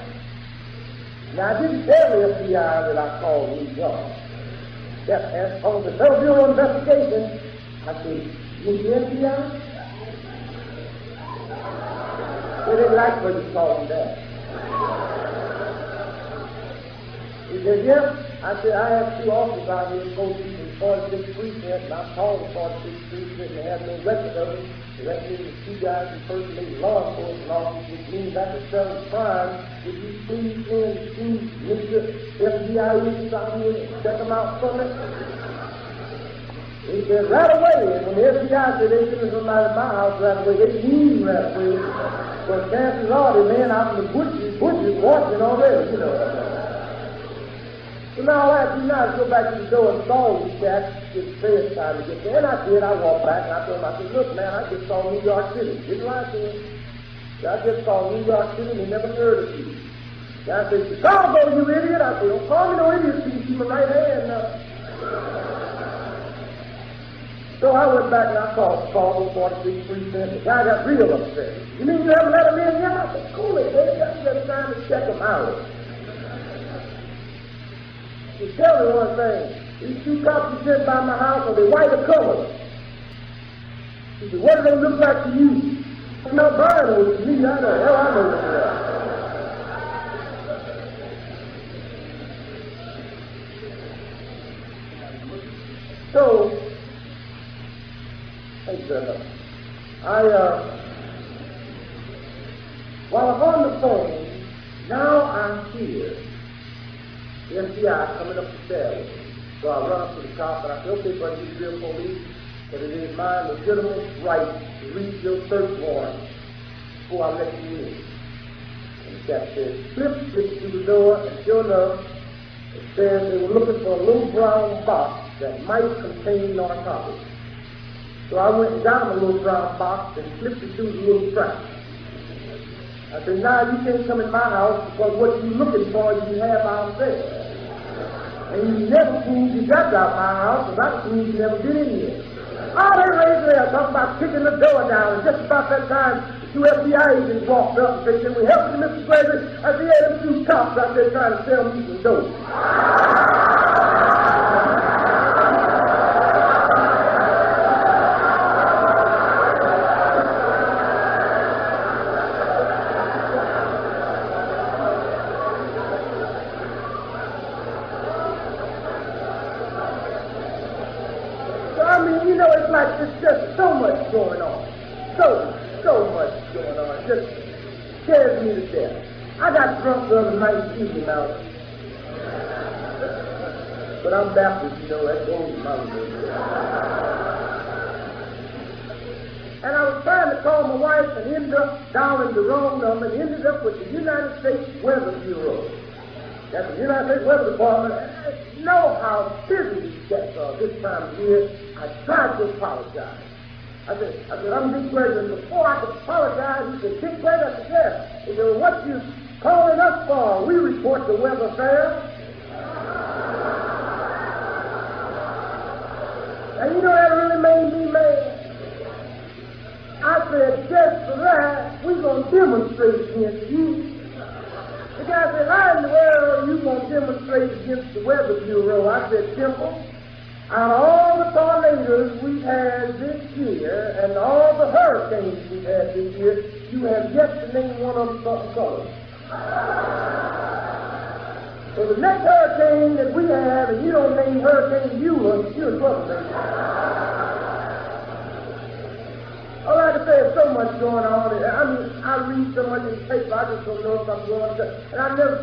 Now, I didn't tell the FBI that I called New York. Yes, on the Federal Bureau of Investigation, I said, "You the FBI?" They didn't like when you called them that. He said, "Yes." I said, "I have two officers out here supposed to be from 46th precinct, and I called the 46th precinct and they have no record of it. So that means the two guys impersonating law enforcement officers, which means I could sell the crime. Would you please send two Mr. FBI agents out here and check them out for me?" He said, "Right away." And when the FBI said they couldn't come out of my house right away, they mean right away. But chances are the man out in the bushes watching already, you know. So now I do not go back to the door and call these cats. It's best time to get there. And I did. I walked back and I told him, I said, "Look, man, I just saw New York City." Didn't lie to him. I just saw New York City and they never heard of you. And I said, "Chicago, you idiot." I said, "Don't call me no idiot, you can keep my right hand now." So I went back and I called Chicago 46th precinct. The guy got real upset. "You mean you haven't let him in yet?" I said, "Cool it, man. You got time to check him out." You tell me one thing. These two cops you sent by my house, are they white or colored? He said, "What do they look like to you?" I'm not buying those to me. I know. Hell, I know what they are. So, thank you very much. While I'm on the phone, now I hear the FBI coming up the stairs. So I run up to the cop and I say, "Okay, buddy, he's real police, but it is my legitimate right to read your search warrant before I let you in." And the cop says, "Flip through the door," and sure enough, it says they were looking for a little brown box that might contain narcotics. So I went and got him a little brown box and flipped it through the little crack. I said, "Now you can't come in my house because what you're looking for you have out there. And you never proved you got out my house, because I proved you never been in here." Oh, they raised their talking about kicking the door down, and just about that time, the two FBI agents walked up and said, "Can we help you, Mr. Gregory?" I said, "Yeah, them two cops out there trying to sell me some dope." It's just so much going on. So much going on. It just scares me to death. I got drunk the other night evening now. But I'm Baptist, you know, that goes in my way. And I was trying to call my wife and ended up dialing the wrong number and ended up with the United States Weather Bureau. That's the United States Weather Department. You know how busy these gets are this time of year. I tried to apologize. I said, I'm Dick Gregory. And before I could apologize, he said, Dick Gregory? I said, yes. He said, well, what you calling us for? We report the weather fair. And you know that really made me mad. I said, just for that, we're going to demonstrate against you. The guy said, how in the world are you going to demonstrate against the Weather Bureau? I said, simple. Out of all the tornadoes we've had this year and all the hurricanes we've had this year, you have yet to name one of them something colored. So the next hurricane that we have, and you don't name Hurricane Beulah, you're in trouble, baby. All I can say is so much going on. I mean, I read so much in the paper, I just don't know if I'm going to. And I never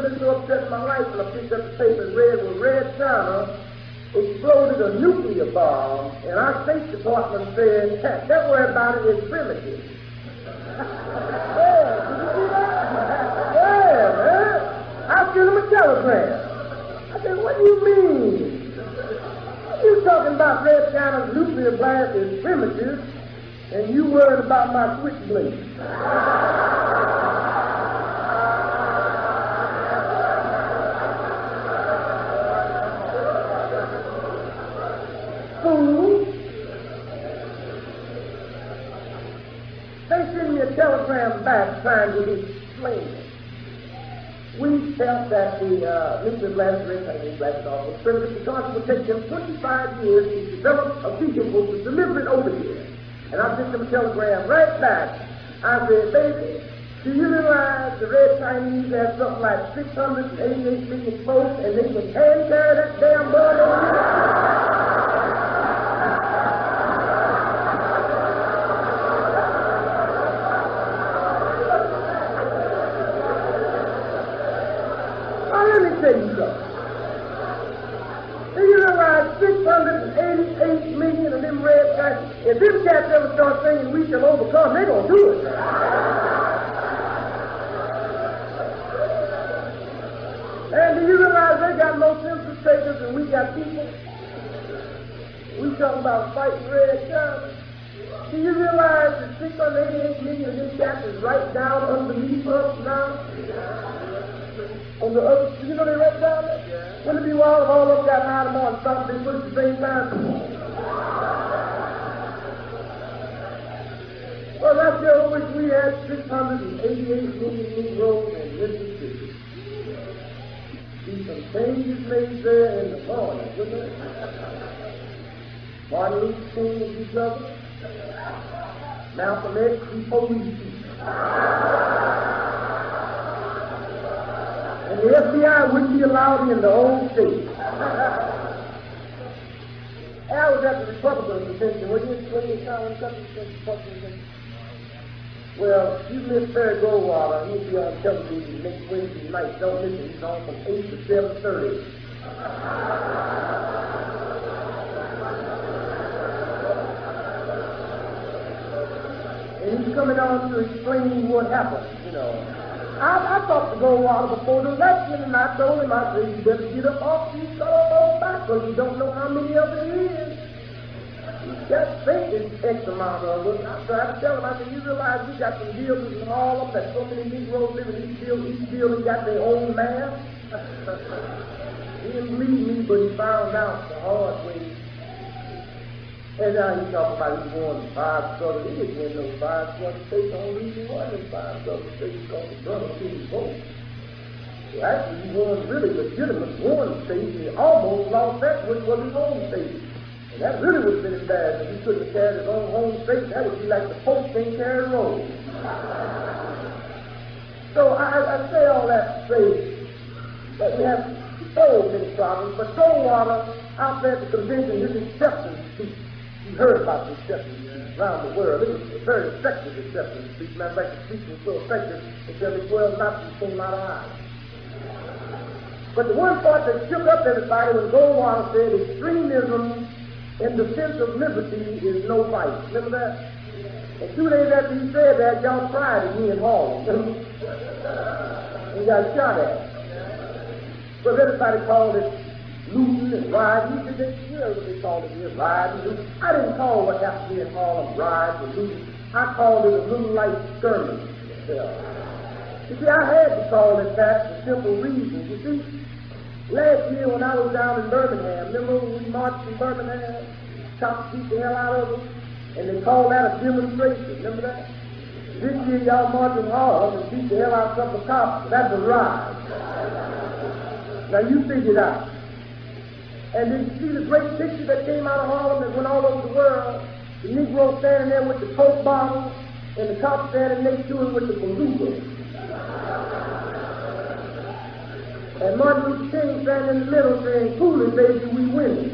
been so upset in my life when I picked up the paper and read where Red China exploded a nuclear bomb, and our State Department said, don't worry about it, it's primitive. Yeah, did you see that? Yeah, man. I sent him a telegram. I said, what do you mean? You talking about Red China's nuclear blast is primitive, and you worried about my switchblade. Fool. They sent me a telegram back trying to explain it. We felt that the nuclear blast rate blasted off was primitive because it would take them 25 years to develop a vehicle to deliver it over here. And I sent them a telegram right back. I said, baby, do you realize the Red Chinese have something like 688 million folks and they can hand carry that damn bomb over here? Tell you something. Do you realize 688 million of them red cats, if them cats ever start thinking we shall overcome, they're going to do it. And do you realize they got no census takers and we got people? We talking about fighting red cats. Do you realize that 688 million of them cats is right down underneath us now? On the other, you know they right down there? Yeah. Wouldn't it be wild if all of them got high tomorrow and stopped and put at the same time? Well, I still wish we had 688 million Negroes in Mississippi. See some changes made there in the morning, wouldn't it? Martin Luther King would be governor. Malcolm X would be police chief. And the FBI wouldn't be allowed in the whole state. I was at the Republican convention. Were you in the Well, you miss Barry Goldwater. He'll be on television next Wednesday night. Don't miss him. He's on from 8 to 7:30. And he's coming on to explain what happened, you know. I talked to Goldwater before the election, and I told him, I said, you better get up off these fellows back, because you don't know how many of them is. You got thinking X amount of us. I tried to tell him, I said, you realize we got some buildings in Harlem that so many Negroes live in each building got their own mayor? He didn't believe me, but he found out the hard way. And now he talking about he won 5 southern. He didn't win those 5 southern states. The only reason he won those 5 southern states because the brother couldn't vote. So actually, he won really legitimate one state. He almost lost that, which was his own state. And that really would have been embarrassing. If he couldn't have carried his own home state, that would be like the Pope can't carry the road. So I say all that to say that we have so many problems. But Goldwater, out there at the convention, his acceptance speech. You heard about the acceptance around the world. It was a very effective acceptance speech. Matter of fact, the speech was so effective that there were 12 Nazis came out of eyes. But the one part that shook up everybody was Goldwater said extremism in the sense of liberty is no vice. Remember that? And 2 days after he said that, y'all tried at me in Harlem. And got shot at. But everybody called it looting and rioting. You know what they called it here, rioting, looting. I didn't call what happened to me in Harlem rioting or looting. I called it a little light skirmish. You see, I had to call it that for simple reasons. You see, last year when I was down in Birmingham, remember when we marched in Birmingham? Cops beat the hell out of them, and they called that a demonstration. Remember that? This year y'all march in Harlem and beat the hell out of a couple of cops. That's a riot. Now you figure it out. And then you see the great picture that came out of Harlem that went all over the world. The Negro standing there with the Coke bottle, and the cop standing next to him with the bazooka. And Martin Luther King standing in the middle saying, "Cool it, baby, we win."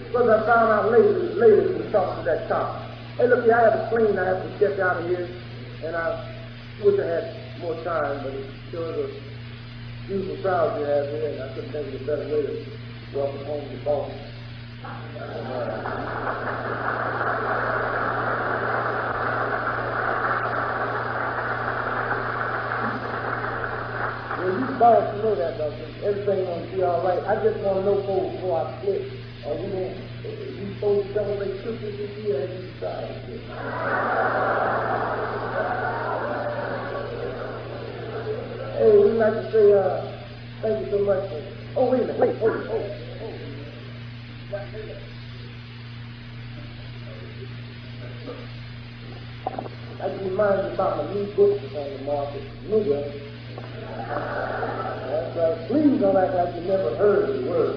Because I found out later from talking to that cop. Hey, look here, I have a plane I have to get out of here, and I wish I had more time, but it's sure the beautiful crowd you have here, and I couldn't think of a better way to welcome home to Boston. Well, you boss, you know that, don't you? Everything gonna be all right. I just want to know folks before I split. Are you going to supposed to celebrate Christmas this year as you decide? Hey, we'd like to say thank you so much for... Oh, wait a minute. Wait. I can remind you about my new book that's on the market, Nigger. That's right. Please don't act like you never heard the word.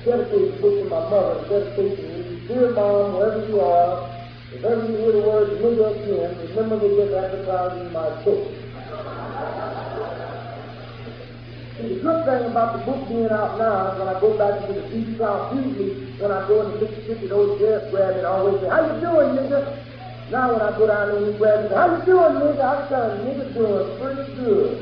Dedicate the book to my mother, dedicate to you. Dear Mom, wherever you are, if ever you hear the word nigger again, remember to get advertising in my book. See, the good thing about the book being out now is when I go back into the Deep South, usually when I go into Mississippi, those gas grab it, I always say, "How you doing, nigger?" Now when I go down there and you grab it, "How you doing, nigger?" I tell them, "Nigger doing pretty good."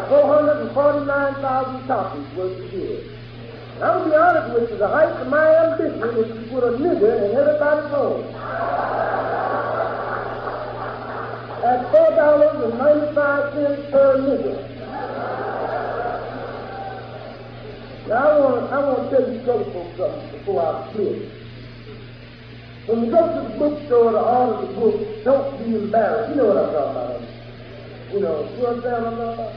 449,000 copies worth of good. And I'm going to be honest with you, the height of my ambition is to put a nigger in everybody's home. At $4.95 per nigger. Now I want to tell you folks something before I quit. When you go to the bookstore to order the book, don't be embarrassed. You know what I'm talking about. You understand what I'm talking about?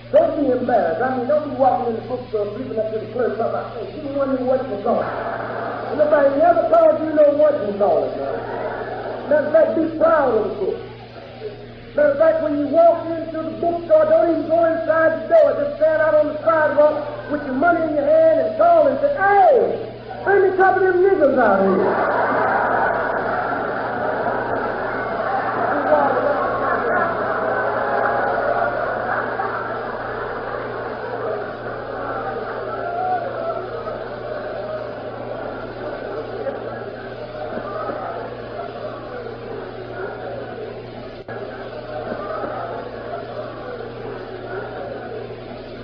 Don't be embarrassed. I mean, don't be walking in the bookstore, creeping up to the clerk, talking about, "Hey, give me one of them what you call it." And nobody never called you know what you call it, man. Matter of fact, be proud of the book. Matter of fact, when you walk into the bookstore, don't even go inside the door. Just stand out on the sidewalk with your money in your hand and call and say, "Hey, bring me a couple of them niggers out here."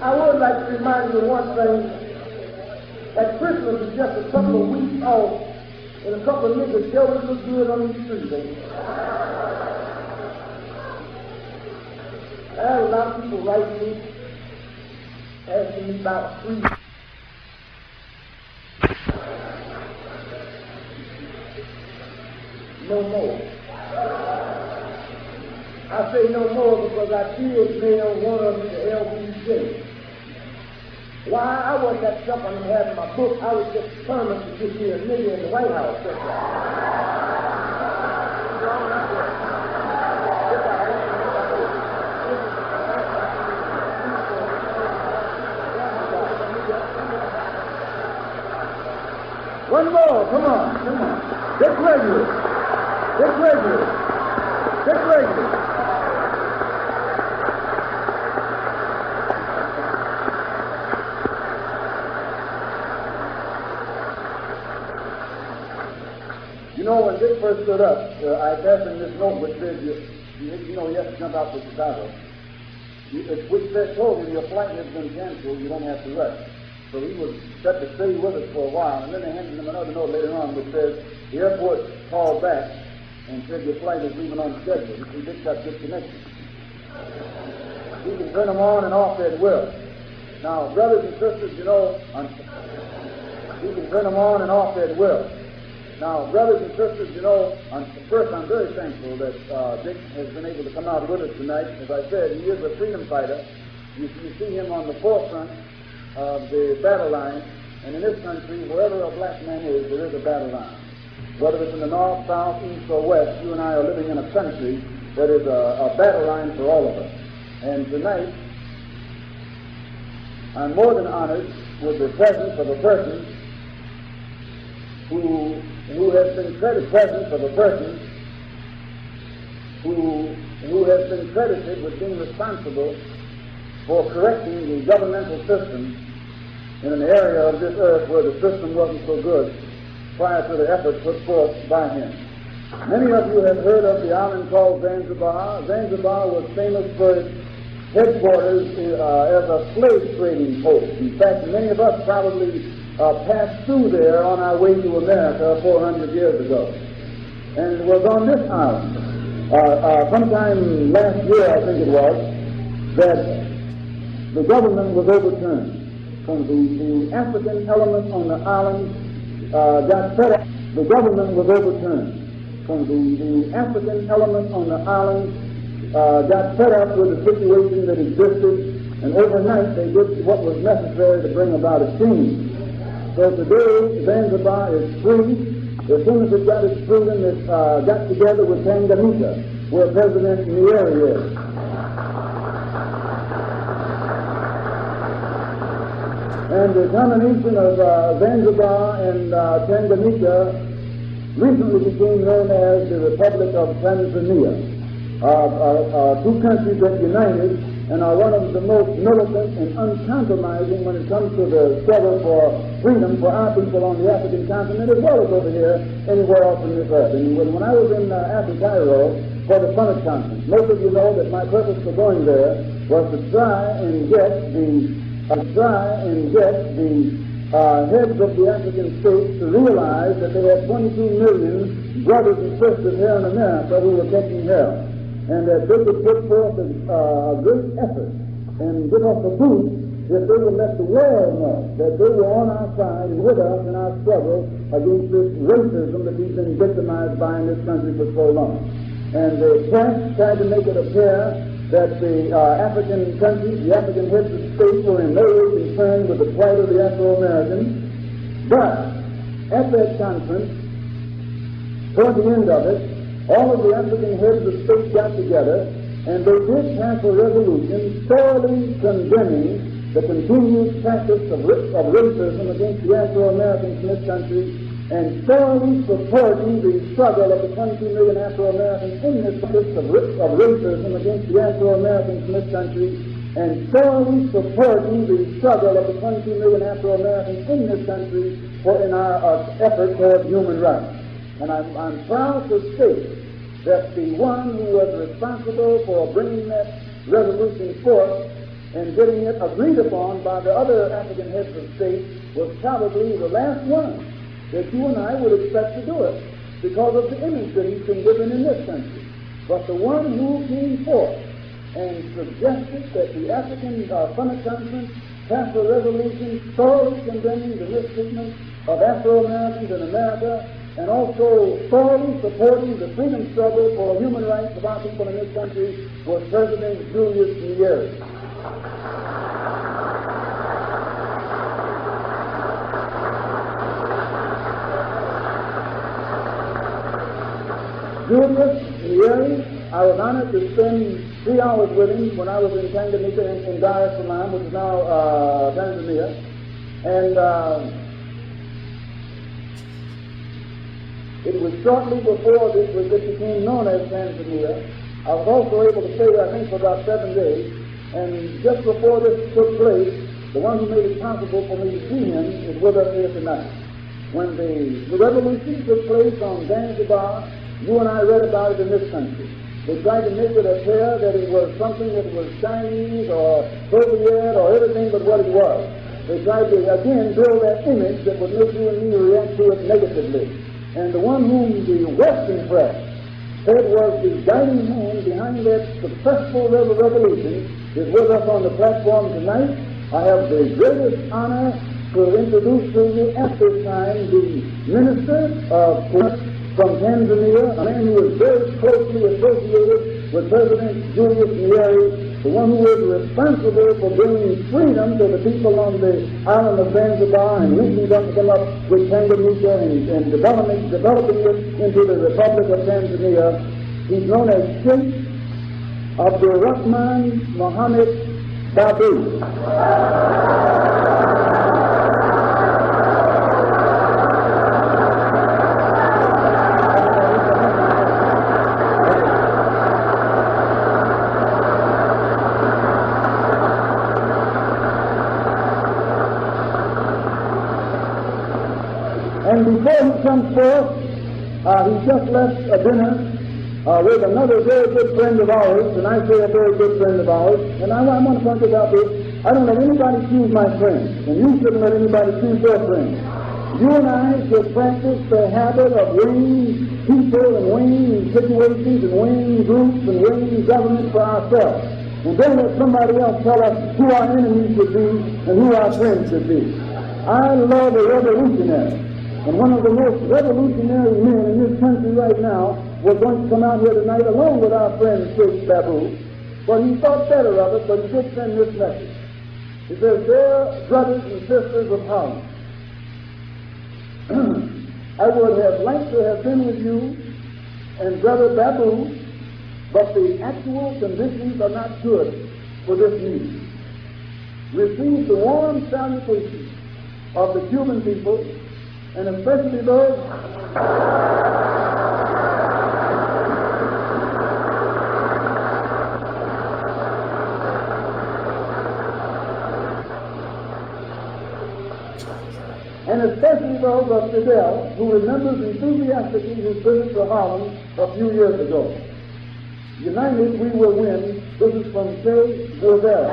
I would like to remind you of one thing. That Christmas is just a couple of weeks off, and a couple of niggas still look good on the street, baby. I had a lot of people writing me, asking me about free. No more. I say no more because I did mail one of them to LBJ. Why? I wasn't that stuff on having my book. I was just determined to get me a nigger in the White House. One more, come on. Get regular. You know, when Dick first stood up, I passed him this note which says, you know, he has to jump out to Chicago. Which said, told him your flight has been canceled, you don't have to rush. So he was set to stay with us for a while, and then they handed him another note later on which says, the airport called back and said your flight is leaving on schedule. He Dick got disconnected. He can turn them on and off at will. Now, brothers and sisters, you know, he can turn them on and off at will. Now, brothers and sisters, you know, first I'm very thankful that Dick has been able to come out with us tonight. As I said, he is a freedom fighter. You see him on the forefront of the battle line, and in this country, wherever a black man is, there is a battle line. Whether it's in the north, south, east, or west, you and I are living in a country that is a battle line for all of us. And tonight, I'm more than honored with the presence of a person who has been credited with being responsible for correcting the governmental system in an area of this earth where the system wasn't so good prior to the effort put forth by him. Many of you have heard of the island called Zanzibar. Zanzibar was famous for its headquarters as a slave trading post. In fact, many of us probably passed through there on our way to America 400 years ago. And it was on this island, sometime last year, I think it was, that the government was overturned. When the African element on the island got fed up, the government was overturned. When the African element on the island got fed up with the situation that existed, and overnight they did what was necessary to bring about a change. So today, Zanzibar is free. As soon as it got its freedom, it got together with Tanganyika, where President Nyerere is. And the combination of Zanzibar and Tanganyika recently became known as the Republic of Tanzania. Two countries that united and are one of the most militant and uncompromising when it comes to the struggle for freedom for our people on the African continent as well as over here anywhere else on this earth. And when I was in Africa, Cairo, for the Summit Conference, most of you know that my purpose for going there was to try and get the heads of the African states to realize that they had 22 million brothers and sisters here in America who were catching hell, and that they would put forth a great effort and give us a boost if they would let the world know that they were on our side and with us in our struggle against this racism that we've been victimized by in this country for so long. And the press tried to make it appear that the African countries, the African heads of state, were in no way concerned with the plight of the Afro-Americans. But at that conference, toward the end of it, all of the African heads of state got together, and they did pass a resolution thoroughly condemning the continued practice of racism against the Afro-Americans in this country, and thoroughly supporting the struggle of the 22 million Afro-Americans in this practice of racism against the Afro-Americans in this country, and thoroughly supporting the struggle of the 22 million Afro-Americans in this country in our effort toward human rights. And I'm proud to state that the one who was responsible for bringing that resolution forth and getting it agreed upon by the other African heads of state was probably the last one that you and I would expect to do it because of the image that he's been given in this country. But the one who came forth and suggested that the African Summit Conference pass a resolution thoroughly condemning the mistreatment of Afro-Americans in America and also thoroughly supporting the freedom struggle for human rights of our people in this country was President Julius Nyerere. Julius Nyerere, I was honored to spend 3 hours with him when I was in Tanganyika in Dar es Salaam, which is now Tanzania, and it was shortly before this became known as Tanzania. I was also able to stay there, I think, for about 7 days, and just before this took place, the one who made it possible for me to see him is with us here tonight. when the revolution took place on Zanzibar, you and I read about it in this country. They tried to make it appear that it was something that was Chinese or Soviet or everything but what it was. They tried to, again, build that image that would make you and me react to it negatively. And the one whom the Western press said was the guiding hand behind that successful revolution is with us on the platform tonight. I have the greatest honor to introduce to you at this time the Minister of from Tanzania, a man who is very closely associated with President Julius Nyerere, the one who is responsible for bringing freedom to the people on the island of Zanzibar and linking them up with Tanganyika and developing it into the Republic of Tanzania. He's known as Sheikh Abdul Rahman Mohammed Babu. And before he comes forth, he just left a dinner with another very good friend of ours, and I say a very good friend of ours, and I want to point this out this. I don't let anybody choose my friend, and you shouldn't let anybody choose your friend. You and I should practice the habit of weighing people and weighing situations and weighing groups and weighing government for ourselves. And don't let somebody else tell us who our enemies should be and who our friends should be. I love a revolutionary. And one of the most revolutionary men in this country right now was going to come out here tonight along with our friend Sheikh Babu. But he thought better of it, but he did send this message. He says, "Dear brothers and sisters of Holland, I would have liked to have been with you and Brother Babu, but the actual conditions are not good for this meeting. Receive the warm salutation of the Cuban people, and especially those of Fidel, who remembers enthusiastically his visit to Holland a few years ago. United we will win." This is from Che Guevara.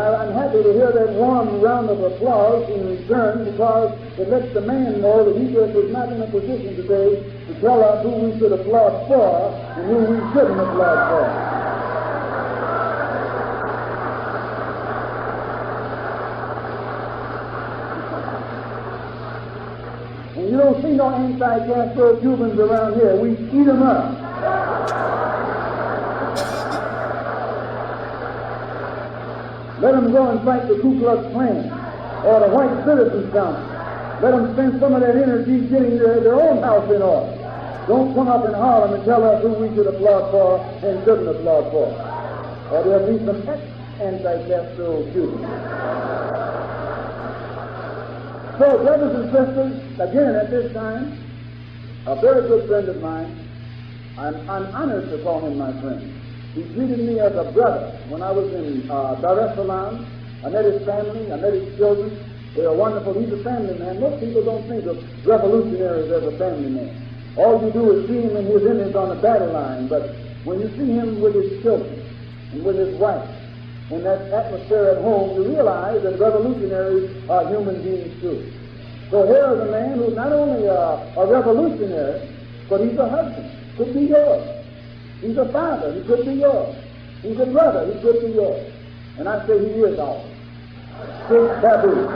I'm happy to hear that warm round of applause in return, because it lets the man know that he just is not in a position today to tell us who we should applaud for and who we shouldn't applaud for. And you don't see no anti-Castro Cubans around here. We eat them up. Let them go and fight the Ku Klux Klan or the White Citizens Council. Let them spend some of that energy getting their own house in order. Don't come up in Harlem and tell us who we should applaud for and shouldn't applaud for. Or there'll be some anti-Castro Cubans. So, brothers and sisters, again at this time, a very good friend of mine, I'm honored to call him my friend. He treated me as a brother when I was in Dar es Salaam. I met his family, I met his children. They are wonderful. He's a family man. Most people don't think of revolutionaries as a family man. All you do is see him in his image on the battle line, but when you see him with his children and with his wife, in that atmosphere at home, you realize that revolutionaries are human beings too. So here is a man who's not only a revolutionary, but he's a husband. Could be yours. He's a father. He could be yours. He's a brother. He could be yours. And I say he is ours. Sheikh Babu.